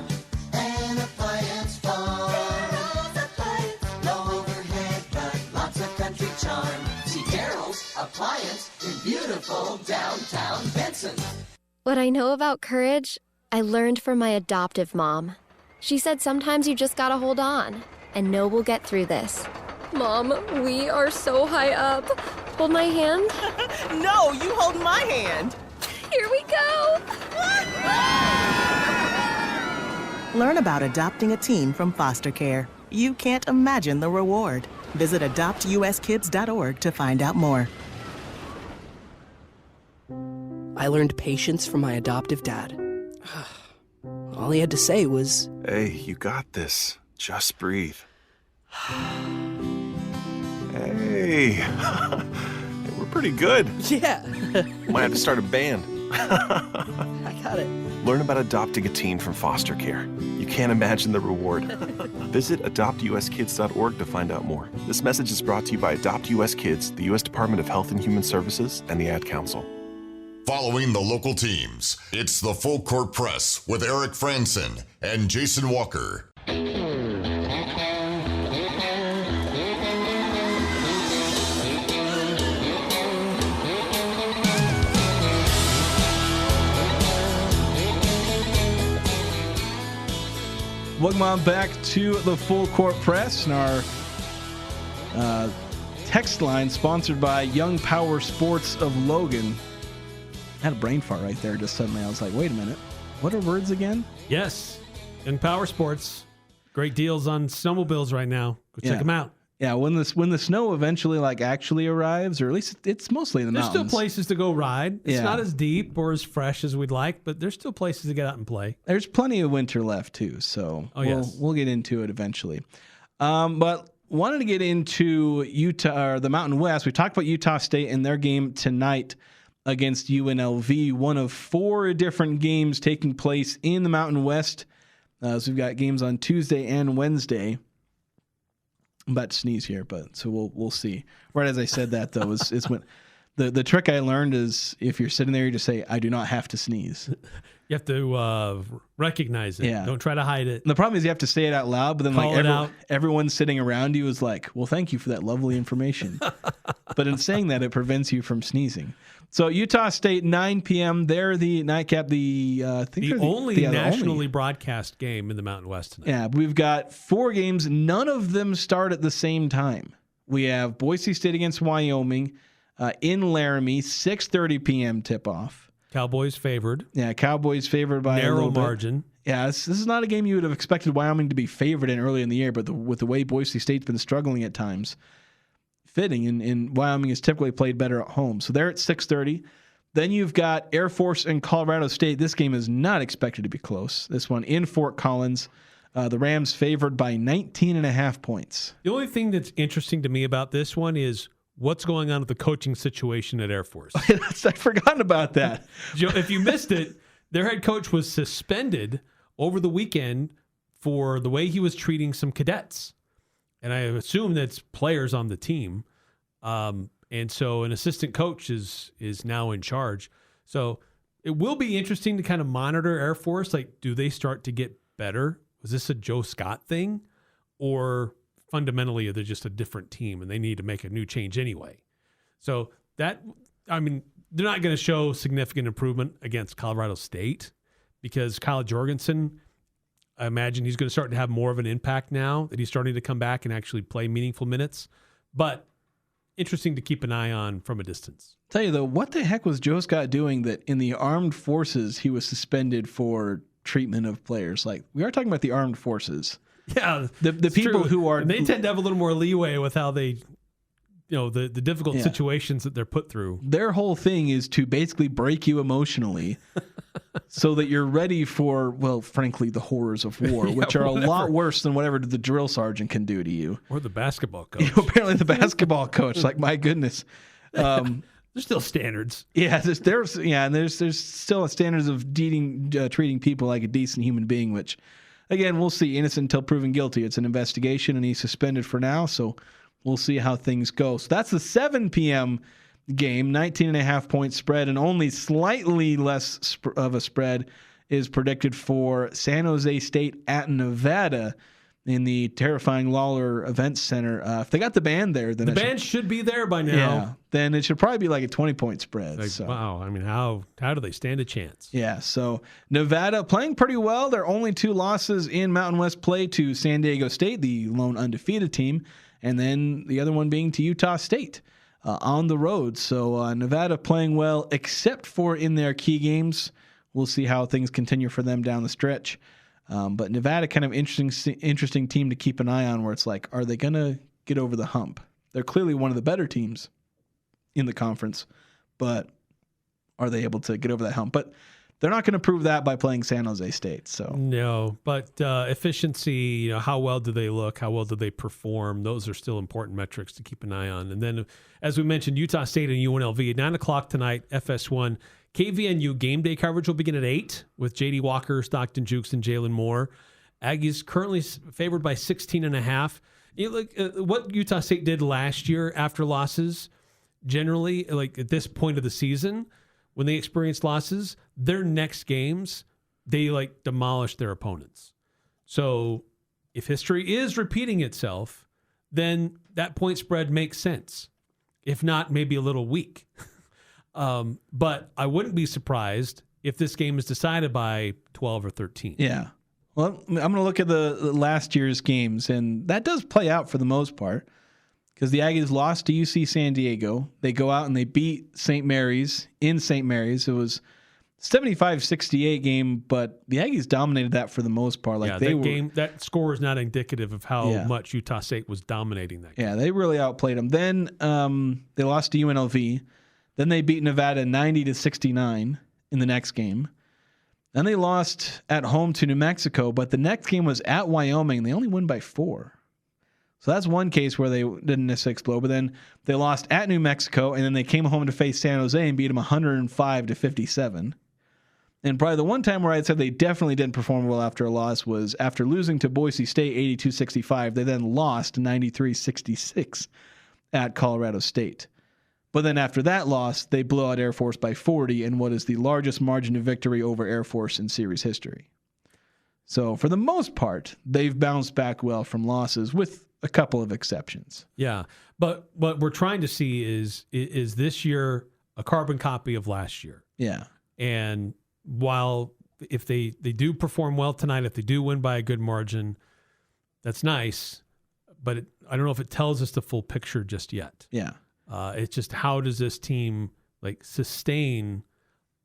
Speaker 19: an appliance farm. McDarrell's Appliance. Low overhead, but lots of country charm. See Darrell's Appliance in beautiful downtown Benson.
Speaker 20: What I know about courage, I learned from my adoptive mom. She said sometimes you just gotta hold on and know we'll get through this. Mom, we are so high up. Hold my hand.
Speaker 3: No, you hold my hand.
Speaker 20: Here we go.
Speaker 21: Learn about adopting a teen from foster care. You can't imagine the reward. Visit adoptuskids.org to find out more.
Speaker 22: I learned patience from my adoptive dad. All he had to say was,
Speaker 23: "Hey, you got this. Just breathe." Hey, we're pretty good.
Speaker 22: Yeah.
Speaker 23: Might have to start a band.
Speaker 22: I got it.
Speaker 23: Learn about adopting a teen from foster care. You can't imagine the reward. Visit adoptuskids.org to find out more. This message is brought to you by Adopt US Kids, the U.S. Department of Health and Human Services, and the Ad Council.
Speaker 1: Following the local teams, it's the Full Court Press with Eric Frandsen and Jason Walker.
Speaker 4: Welcome on back to the Full Court Press and our text line sponsored by Young Power Sports of Logan. I had a brain fart right there just suddenly. I was like, wait a minute. What are words again?
Speaker 5: Yes. Young Power Sports. Great deals on snowmobiles right now. Go check them out.
Speaker 4: Yeah, when the snow eventually actually arrives, or at least it's mostly in the mountains.
Speaker 5: There's still places to go ride. It's
Speaker 4: Yeah.
Speaker 5: not as deep or as fresh as we'd like, but there's still places to get out and play.
Speaker 4: There's plenty of winter left too, so we'll get into it eventually. But wanted to get into Utah or the Mountain West. We talked about Utah State and their game tonight against UNLV, one of 4 different games taking place in the Mountain West. So we've got games on Tuesday and Wednesday. I'm about to sneeze here, but so we'll see. Right as I said that though, is when the trick I learned is if you're sitting there, you just say, "I do not have to sneeze."
Speaker 5: You have to recognize it.
Speaker 4: Yeah.
Speaker 5: Don't try to hide it.
Speaker 4: And the problem is you have to say it out loud, but then
Speaker 5: Call it out.
Speaker 4: everyone sitting around you is like, "Well, thank you for that lovely information." But in saying that, it prevents you from sneezing. So Utah State, 9 p.m. They're the nightcap. The
Speaker 5: only nationally broadcast game in the Mountain West tonight.
Speaker 4: Yeah, we've got 4 games. None of them start at the same time. We have Boise State against Wyoming in Laramie, 6:30 p.m. tip-off.
Speaker 5: Cowboys favored.
Speaker 4: Yeah, Cowboys favored by a
Speaker 5: narrow
Speaker 4: little bit.
Speaker 5: margin.
Speaker 4: Yeah, this is not a game you would have expected Wyoming to be favored in early in the year, but with the way Boise State's been struggling at times, fitting, and Wyoming has typically played better at home. So they're at 6:30. Then you've got Air Force and Colorado State. This game is not expected to be close. This one in Fort Collins. The Rams favored by 19.5 points.
Speaker 5: The only thing that's interesting to me about this one is what's going on with the coaching situation at Air Force.
Speaker 4: I'd forgotten about that.
Speaker 5: If you missed it, their head coach was suspended over the weekend for the way he was treating some cadets. And I assume that's players on the team. And so an assistant coach is now in charge. So it will be interesting to kind of monitor Air Force. Like, do they start to get better? Was this a Joe Scott thing? Or fundamentally, they're just a different team and they need to make a new change anyway? So they're not going to show significant improvement against Colorado State because Kyle Jorgensen, I imagine he's going to start to have more of an impact now that he's starting to come back and actually play meaningful minutes. But interesting to keep an eye on from a distance.
Speaker 4: Tell you though, what the heck was Joe Scott doing that in the armed forces he was suspended for treatment of players? Like, we are talking about the armed forces.
Speaker 5: Yeah,
Speaker 4: the people
Speaker 5: true.
Speaker 4: who are,
Speaker 5: and they tend to have a little more leeway with how they, the difficult situations that they're put through.
Speaker 4: Their whole thing is to basically break you emotionally so that you're ready for, well, frankly, the horrors of war, which are a lot worse than whatever the drill sergeant can do to you.
Speaker 5: Or the basketball coach.
Speaker 4: Apparently the basketball coach, like, my goodness.
Speaker 5: There's still standards.
Speaker 4: Yeah, there's still standards of treating people like a decent human being, which, again, we'll see. Innocent until proven guilty. It's an investigation, and he's suspended for now, so we'll see how things go. So that's the 7 p.m. game, 19.5-point spread, and only slightly less of a spread is predicted for San Jose State at Nevada in the terrifying Lawler Events Center. If they got the band there, then
Speaker 5: the band should be there by now.
Speaker 4: Yeah, then it should probably be like a 20-point spread.
Speaker 5: Wow, I mean, how do they stand a chance?
Speaker 4: Yeah, so Nevada playing pretty well. Their only 2 losses in Mountain West play to San Diego State, the lone undefeated team, and then the other one being to Utah State on the road. So Nevada playing well, except for in their key games. We'll see how things continue for them down the stretch. But Nevada, kind of interesting team to keep an eye on, where it's like, are they going to get over the hump? They're clearly one of the better teams in the conference, but are they able to get over that hump? But they're not going to prove that by playing San Jose State. So
Speaker 5: no, but efficiency, how well do they look? How well do they perform? Those are still important metrics to keep an eye on. And then, as we mentioned, Utah State and UNLV at 9:00 tonight, FS1. KVNU game day coverage will begin at 8 with J.D. Walker, Stockton Jukes, and Jalen Moore. Aggies currently favored by 16.5. Look, what Utah State did last year after losses, generally, like at this point of the season, when they experienced losses, their next games, they demolished their opponents. So if history is repeating itself, then that point spread makes sense. If not, maybe a little weak. But I wouldn't be surprised if this game is decided by 12 or 13.
Speaker 4: Yeah. Well, I'm going to look at the last year's games, and that does play out for the most part, because the Aggies lost to UC San Diego. They go out and they beat St. Mary's in St. Mary's. It was 75-68 game, but the Aggies dominated that for the most part.
Speaker 5: That score is not indicative of how much Utah State was dominating that game.
Speaker 4: Yeah, they really outplayed them. Then they lost to UNLV. Then they beat Nevada 90-69 in the next game. Then they lost at home to New Mexico, but the next game was at Wyoming, and they only won by 4. So that's one case where they didn't necessarily explode. But then they lost at New Mexico, and then they came home to face San Jose and beat them 105-57. And probably the one time where I'd said they definitely didn't perform well after a loss was after losing to Boise State 82-65. They then lost 93-66 at Colorado State. But then after that loss, they blew out Air Force by 40 in what is the largest margin of victory over Air Force in series history. So for the most part, they've bounced back well from losses with a couple of exceptions.
Speaker 5: Yeah, but what we're trying to see is this year a carbon copy of last year.
Speaker 4: Yeah.
Speaker 5: And while if they do perform well tonight, if they do win by a good margin, that's nice. But I don't know if it tells us the full picture just yet.
Speaker 4: Yeah.
Speaker 5: It's just, how does this team sustain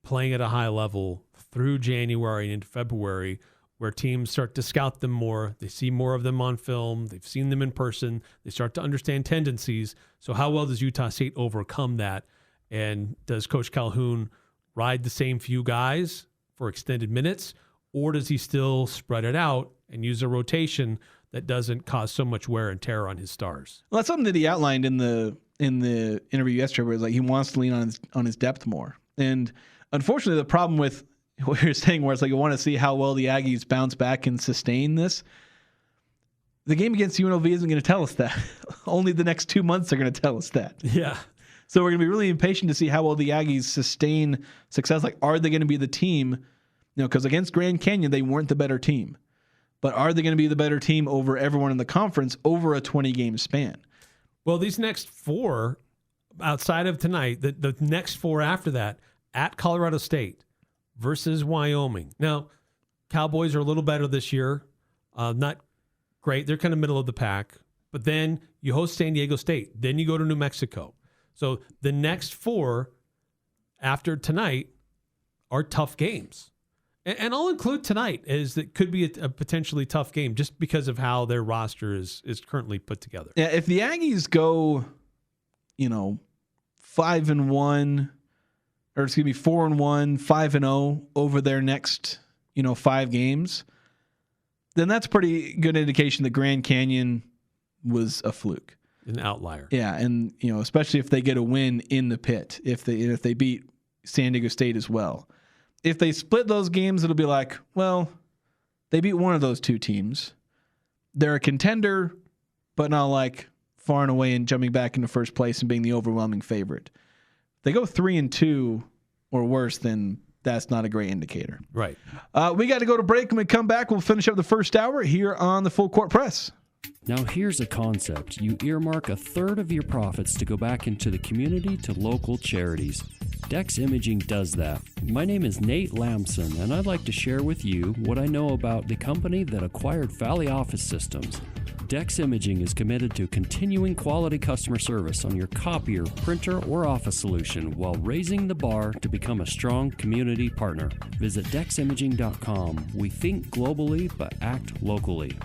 Speaker 5: playing at a high level through January and into February, where teams start to scout them more. They see more of them on film. They've seen them in person. They start to understand tendencies. So how well does Utah State overcome that? And does Coach Calhoun ride the same few guys for extended minutes, or does he still spread it out and use a rotation that doesn't cause so much wear and tear on his stars?
Speaker 4: Well, that's something that he outlined in the interview yesterday, where it's he wants to lean on his depth more. And unfortunately, the problem with what you're saying, where it's you want to see how well the Aggies bounce back and sustain this, the game against UNLV isn't going to tell us that. Only the next 2 months are going to tell us that.
Speaker 5: Yeah.
Speaker 4: So we're going to be really impatient to see how well the Aggies sustain success. Are they going to be the team? Because against Grand Canyon, they weren't the better team. But are they going to be the better team over everyone in the conference over a 20-game span?
Speaker 5: Well, these next 4, outside of tonight, the next 4 after that, at Colorado State versus Wyoming. Now, Cowboys are a little better this year. Not great. They're kind of middle of the pack. But then you host San Diego State. Then you go to New Mexico. So the next 4 after tonight are tough games. And I'll include tonight as that could be a potentially tough game just because of how their roster is currently put together.
Speaker 4: Yeah, if the Aggies go, 5-1, or 4-1, 5-0 over their next, 5 games, then that's pretty good indication that Grand Canyon was a fluke.
Speaker 5: An outlier.
Speaker 4: Yeah, and especially if they get a win in the pit, if they beat San Diego State as well. If they split those games, it'll be like, well, they beat one of those 2 teams. They're a contender, but not like far and away and jumping back into first place and being the overwhelming favorite. If they go 3-2 or worse, then that's not a great indicator.
Speaker 5: Right.
Speaker 4: We got to go to break. When we come back, we'll finish up the first hour here on the Full Court Press.
Speaker 2: Now here's a concept. You earmark a third of your profits to go back into the community to local charities. Dex Imaging does that. My name is Nate Lamson, and I'd like to share with you what I know about the company that acquired Valley Office Systems. Dex Imaging is committed to continuing quality customer service on your copier, printer, or office solution while raising the bar to become a strong community partner. Visit deximaging.com. We think globally, but act locally.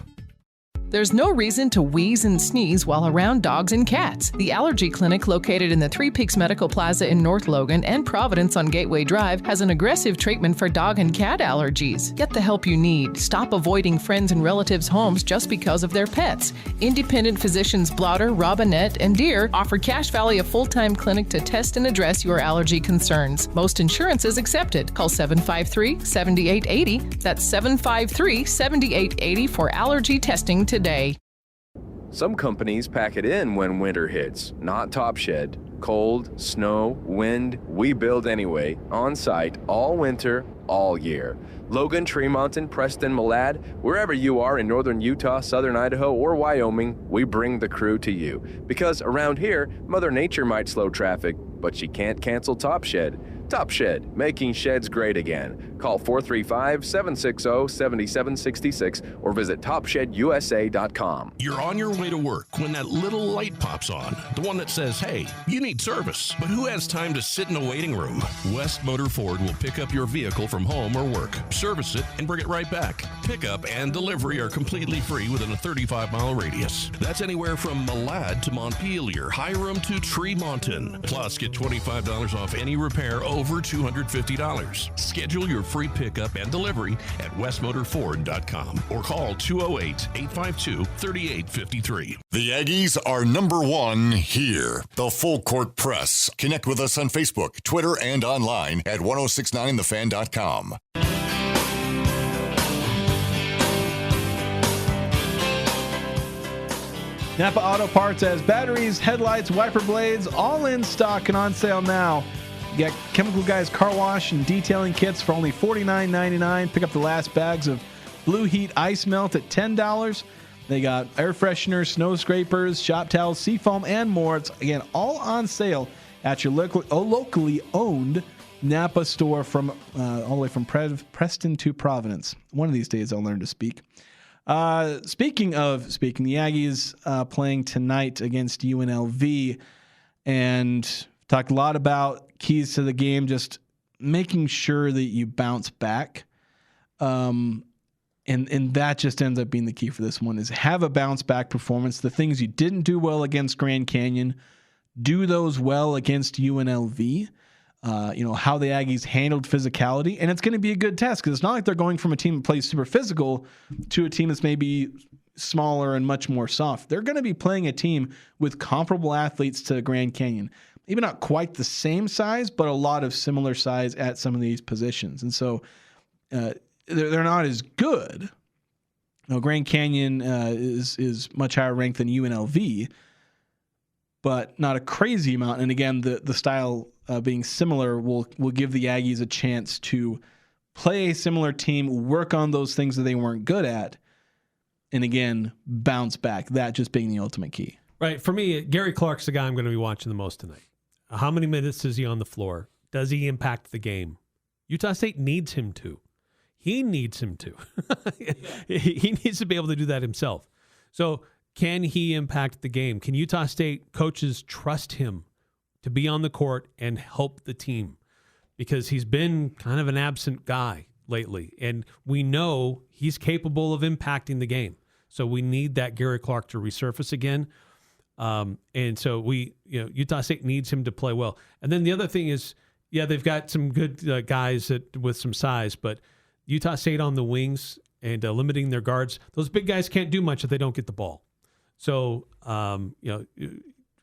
Speaker 6: There's no reason to wheeze and sneeze while around dogs and cats. The Allergy Clinic, located in the Three Peaks Medical Plaza in North Logan and Providence on Gateway Drive, has an aggressive treatment for dog and cat allergies. Get the help you need. Stop avoiding friends and relatives' homes just because of their pets. Independent physicians Blotter, Robinette, and Deere offer Cache Valley a full-time clinic to test and address your allergy concerns. Most insurances accepted. Call 753-7880. That's 753-7880 for allergy testing today.
Speaker 7: Some companies pack it in when winter hits. Not Top Shed. Cold, snow, wind, we build anyway, on site, all winter, all year. Logan, Tremont, and Preston, Malad, wherever you are in northern Utah, southern Idaho, or Wyoming, we bring the crew to you. Because around here, Mother Nature might slow traffic, but she can't cancel Top Shed. Top Shed, making sheds great again. Call 435-760-7766 or visit topshedusa.com.
Speaker 24: You're on your way to work when that little light pops on. The one that says, hey, you need service. But who has time to sit in a waiting room? West Motor Ford will pick up your vehicle from home or work, service it, and bring it right back. Pickup and delivery are completely free within a 35-mile radius. That's anywhere from Malad to Montpelier, Hiram to Tremonton. Plus, get $25 off any repair over $250. Schedule your free pickup and delivery at westmotorford.com or call 208-852-3853.
Speaker 1: The Aggies are #1 here. The Full Court Press. Connect with us on Facebook, Twitter, and online at 1069thefan.com.
Speaker 4: Napa Auto Parts has batteries, headlights, wiper blades, all in stock and on sale now. You got Chemical Guys car wash and detailing kits for only $49.99. Pick up the last bags of Blue Heat Ice Melt at $10. They got air fresheners, snow scrapers, shop towels, seafoam, and more. It's, again, all on sale at your locally owned Napa store from all the way from Preston to Providence. One of these days I'll learn to speak. Speaking, the Aggies playing tonight against UNLV, and talked a lot about keys to the game, just making sure that you bounce back. And that just ends up being the key for this one, is have a bounce back performance. The things you didn't do well against Grand Canyon, do those well against UNLV. How the Aggies handled physicality. And it's going to be a good test because it's not like they're going from a team that plays super physical to a team that's maybe smaller and much more soft. They're going to be playing a team with comparable athletes to Grand Canyon. Maybe not quite the same size, but a lot of similar size at some of these positions. And so they're not as good. Grand Canyon is much higher ranked than UNLV, but not a crazy amount. And again, the style being similar will give the Aggies a chance to play a similar team, work on those things that they weren't good at, and again, bounce back. That just being the ultimate key.
Speaker 5: Right. For me, Gary Clark's the guy I'm going to be watching the most tonight. How many minutes is he on the floor? Does he impact the game? Utah State needs him to. He needs him to. He needs to be able to do that himself. So Can he impact the game? Can Utah State coaches trust him to be on the court and help the team? Because he's been kind of an absent guy lately, and we know he's capable of impacting the game. So we need that Gary Clark to resurface again. And so Utah State needs him to play well. And then the other thing is, they've got some good guys with some size, but Utah State on the wings and limiting their guards, those big guys can't do much if they don't get the ball. So,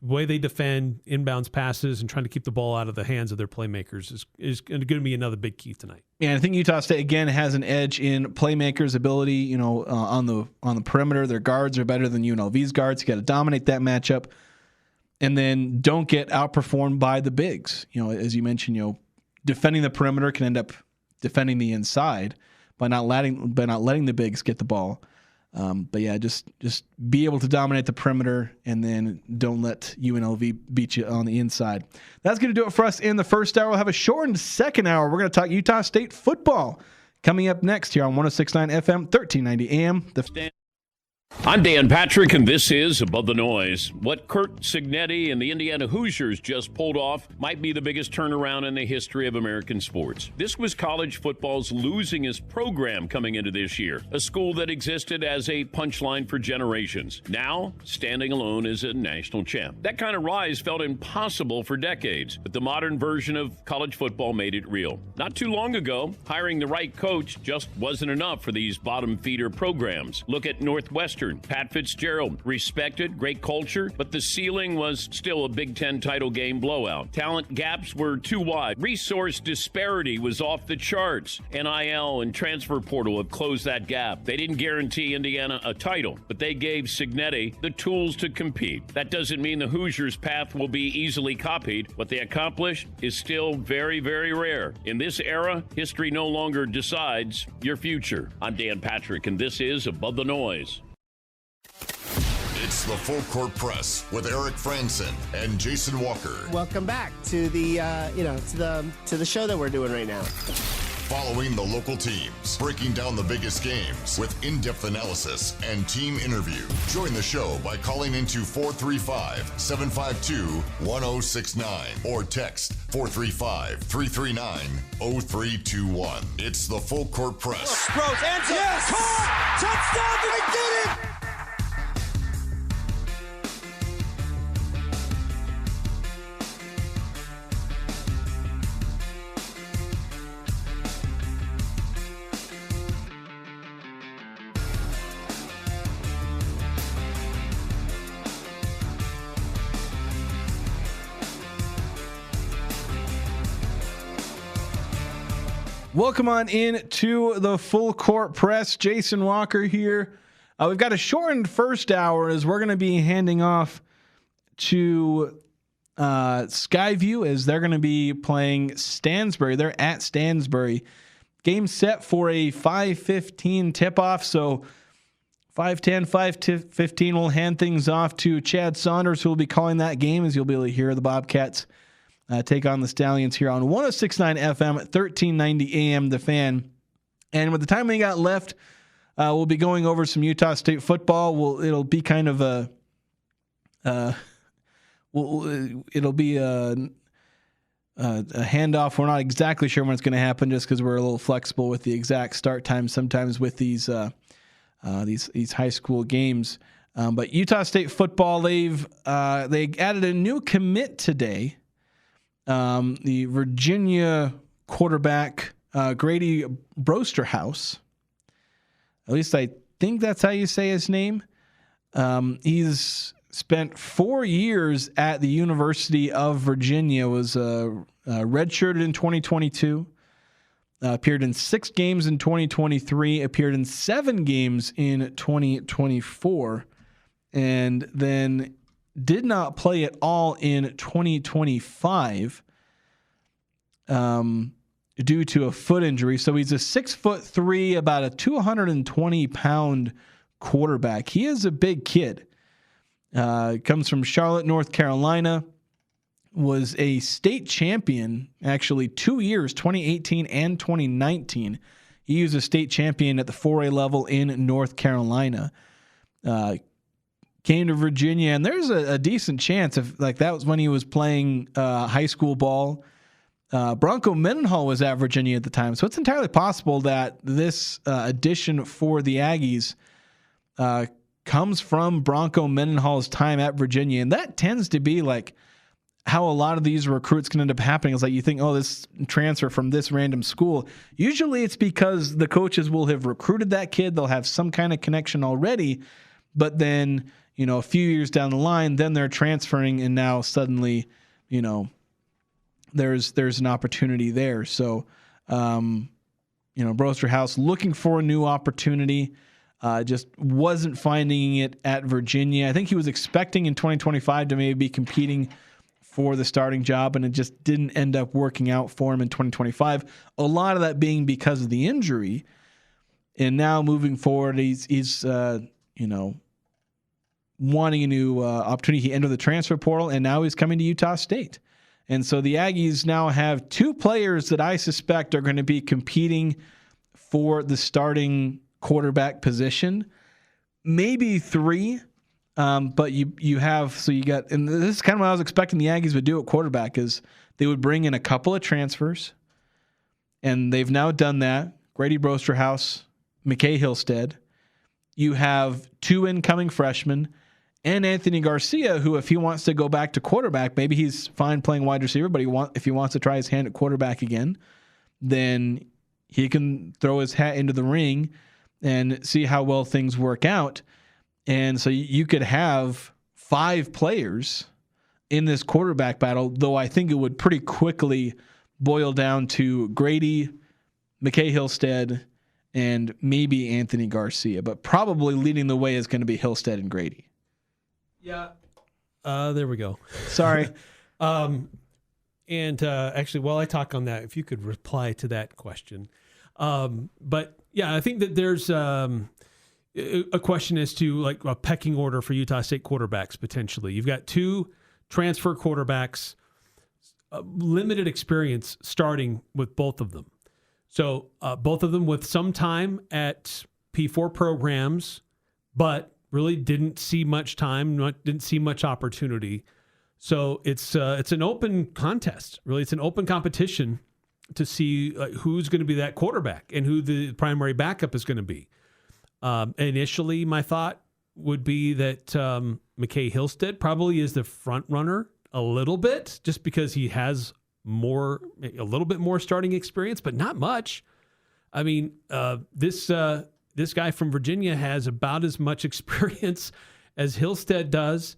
Speaker 5: the way they defend inbounds passes and trying to keep the ball out of the hands of their playmakers is going to be another big key tonight.
Speaker 4: Yeah, I think Utah State again has an edge in playmakers' ability. On the perimeter, their guards are better than UNLV's guards. You got to dominate that matchup, and then don't get outperformed by the bigs. As you mentioned, defending the perimeter can end up defending the inside by not letting the bigs get the ball. Just be able to dominate the perimeter, and then don't let UNLV beat you on the inside. That's going to do it for us in the first hour. We'll have a shortened second hour. We're going to talk Utah State football coming up next here on 106.9 FM, 1390 AM.
Speaker 8: I'm Dan Patrick, and this is Above the Noise. What Curt Cignetti and the Indiana Hoosiers just pulled off might be the biggest turnaround in the history of American sports. This was college football's losingest program coming into this year, a school that existed as a punchline for generations, now standing alone as a national champ. That kind of rise felt impossible for decades, but the modern version of college football made it real. Not too long ago, hiring the right coach just wasn't enough for these bottom feeder programs. Look at Northwestern. Pat Fitzgerald, respected, great culture, but the ceiling was still a Big Ten title game blowout. Talent gaps were too wide. Resource disparity was off the charts. NIL and transfer portal have closed that gap. They didn't guarantee Indiana a title, but they gave Cignetti the tools to compete. That doesn't mean the Hoosiers' path will be easily copied. What they accomplished is still very, very rare. In this era, history no longer decides your future. I'm Dan Patrick, and this is Above the Noise.
Speaker 1: It's the Full Court Press with Eric Frandsen and Jason Walker.
Speaker 9: Welcome back to the to the show that we're doing right now.
Speaker 1: Following the local teams, breaking down the biggest games with in-depth analysis and team interview. Join the show by calling into 435-752-1069 or text 435-339-0321. It's the Full Court Press.
Speaker 3: Throws, ends yes! Caught! Touchdown! Did he get it?
Speaker 4: Welcome on in to the Full Court Press. Jason Walker here. We've got a shortened first hour as we're going to be handing off to Skyview as they're going to be playing Stansbury. They're at Stansbury. Game set for a 5:15 tip-off. So 5:10, 5:15, we'll hand things off to Chad Saunders, who will be calling that game, as you'll be able to hear the Bobcats take on the Stallions here on 106.9 FM, 1390 AM, The Fan. And with the time we got left, we'll be going over some Utah State football. It'll be kind of a handoff. We're not exactly sure when it's going to happen, just because we're a little flexible with the exact start time sometimes with these high school games. But Utah State football, they added a new commit today. The Virginia quarterback, Grady Brosterhouse. At least I think that's how you say his name. He's spent 4 years at the University of Virginia, was redshirted in 2022, appeared in 6 games in 2023, appeared in 7 games in 2024, and then did not play at all in 2025 due to a foot injury. So he's a 6'3", about a 220-pound quarterback. He is a big kid. Comes from Charlotte, North Carolina. Was a state champion actually 2 years, 2018 and 2019. He was a state champion at the 4A level in North Carolina. came to Virginia, and there's a decent chance if like that was when he was playing high school ball. Bronco Mendenhall was at Virginia at the time, so it's entirely possible that this addition for the Aggies comes from Bronco Mendenhall's time at Virginia, and that tends to be like how a lot of these recruits can end up happening. Is like you think, oh, this transfer from this random school. Usually it's because the coaches will have recruited that kid. They'll have some kind of connection already, but then, a few years down the line, then they're transferring, and now suddenly, there's an opportunity there. So, Broster House looking for a new opportunity, just wasn't finding it at Virginia. I think he was expecting in 2025 to maybe be competing for the starting job, and it just didn't end up working out for him in 2025. A lot of that being because of the injury. And now moving forward, he's wanting a new opportunity. He entered the transfer portal, and now he's coming to Utah State. And so the Aggies now have two players that I suspect are going to be competing for the starting quarterback position, maybe three. But you got, and this is kind of what I was expecting the Aggies would do at quarterback, is they would bring in a couple of transfers, and they've now done that. Grady Brosterhouse, McKay Hillstead. You have two incoming freshmen, and Anthony Garcia, who, if he wants to go back to quarterback, maybe he's fine playing wide receiver, but if he wants to try his hand at quarterback again, then he can throw his hat into the ring and see how well things work out. And so you could have 5 players in this quarterback battle, though I think it would pretty quickly boil down to Grady, McKay Hillstead, and maybe Anthony Garcia. But probably leading the way is going to be Hillstead and Grady.
Speaker 5: Yeah. There we go.
Speaker 4: Sorry.
Speaker 5: Actually, while I talk on that, if you could reply to that question. But yeah, I think that there's a question as to like a pecking order for Utah State quarterbacks potentially. You've got 2 transfer quarterbacks, limited experience starting with both of them. So both of them with some time at P4 programs, but really didn't see much time, didn't see much opportunity. So it's an open contest. Really, it's an open competition to see who's going to be that quarterback and who the primary backup is going to be. Initially, my thought would be that McKay Hillstead probably is the front runner a little bit, just because he has a little bit more starting experience, but not much. I mean, this guy from Virginia has about as much experience as Hillstead does.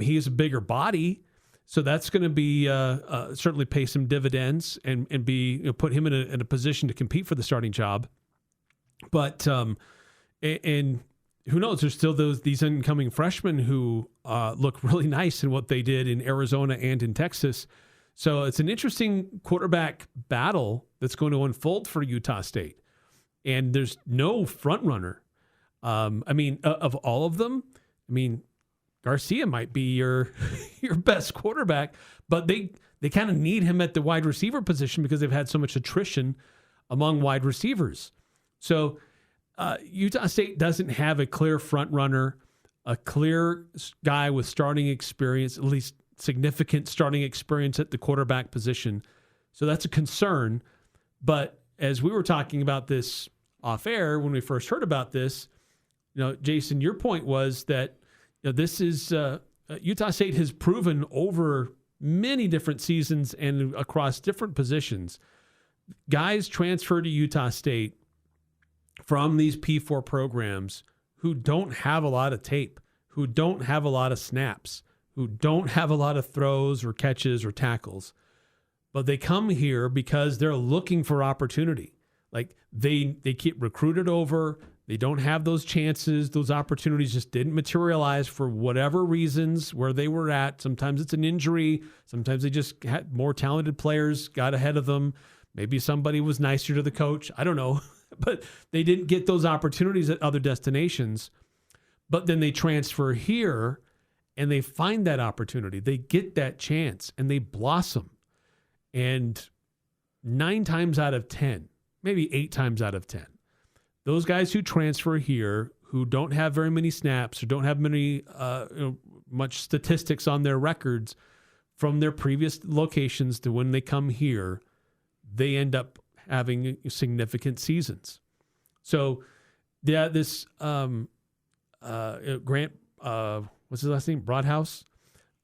Speaker 5: He is a bigger body, so that's going to be certainly pay some dividends and be put him in a position to compete for the starting job. But and who knows? There's still these incoming freshmen who look really nice in what they did in Arizona and in Texas. So it's an interesting quarterback battle that's going to unfold for Utah State. And there's no front runner. Of all of them, Garcia might be your best quarterback, but they kind of need him at the wide receiver position because they've had so much attrition among wide receivers. So Utah State doesn't have a clear front runner, a clear guy with starting experience, at least significant starting experience at the quarterback position. So that's a concern. But as we were talking about this off air when we first heard about this, Jason, your point was that this is Utah State has proven over many different seasons and across different positions, guys transfer to Utah State from these P4 programs who don't have a lot of tape, who don't have a lot of snaps, who don't have a lot of throws or catches or tackles, but they come here because they're looking for opportunity. Like they get recruited over. They don't have those chances. Those opportunities just didn't materialize for whatever reasons where they were at. Sometimes it's an injury. Sometimes they just had more talented players, got ahead of them. Maybe somebody was nicer to the coach. I don't know. But they didn't get those opportunities at other destinations. But then they transfer here and they find that opportunity. They get that chance and they blossom. And 9 times out of 10, maybe 8 times out of 10, those guys who transfer here, who don't have very many snaps or don't have many much statistics on their records from their previous locations to when they come here, they end up having significant seasons. So, yeah, this Grant, what's his last name? Broadhouse?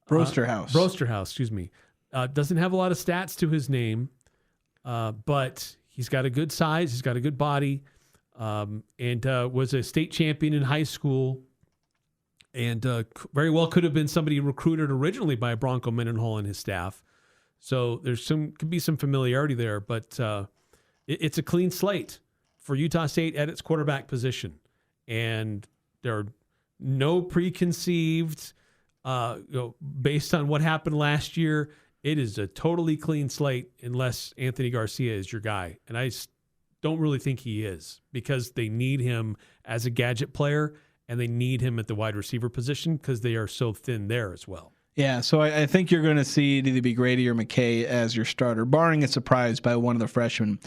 Speaker 5: Brosterhouse, excuse me. Doesn't have a lot of stats to his name, but he's got a good size. He's got a good body, and was a state champion in high school, and very well could have been somebody recruited originally by Bronco Mendenhall and his staff. So could be some familiarity there, but it's a clean slate for Utah State at its quarterback position, and there are no preconceived. Based on what happened last year, it is a totally clean slate unless Anthony Garcia is your guy. And I don't really think he is, because they need him as a gadget player and they need him at the wide receiver position because they are so thin there as well.
Speaker 4: Yeah, so I think you're going to see it either be Grady or McKay as your starter, barring a surprise by one of the freshmen.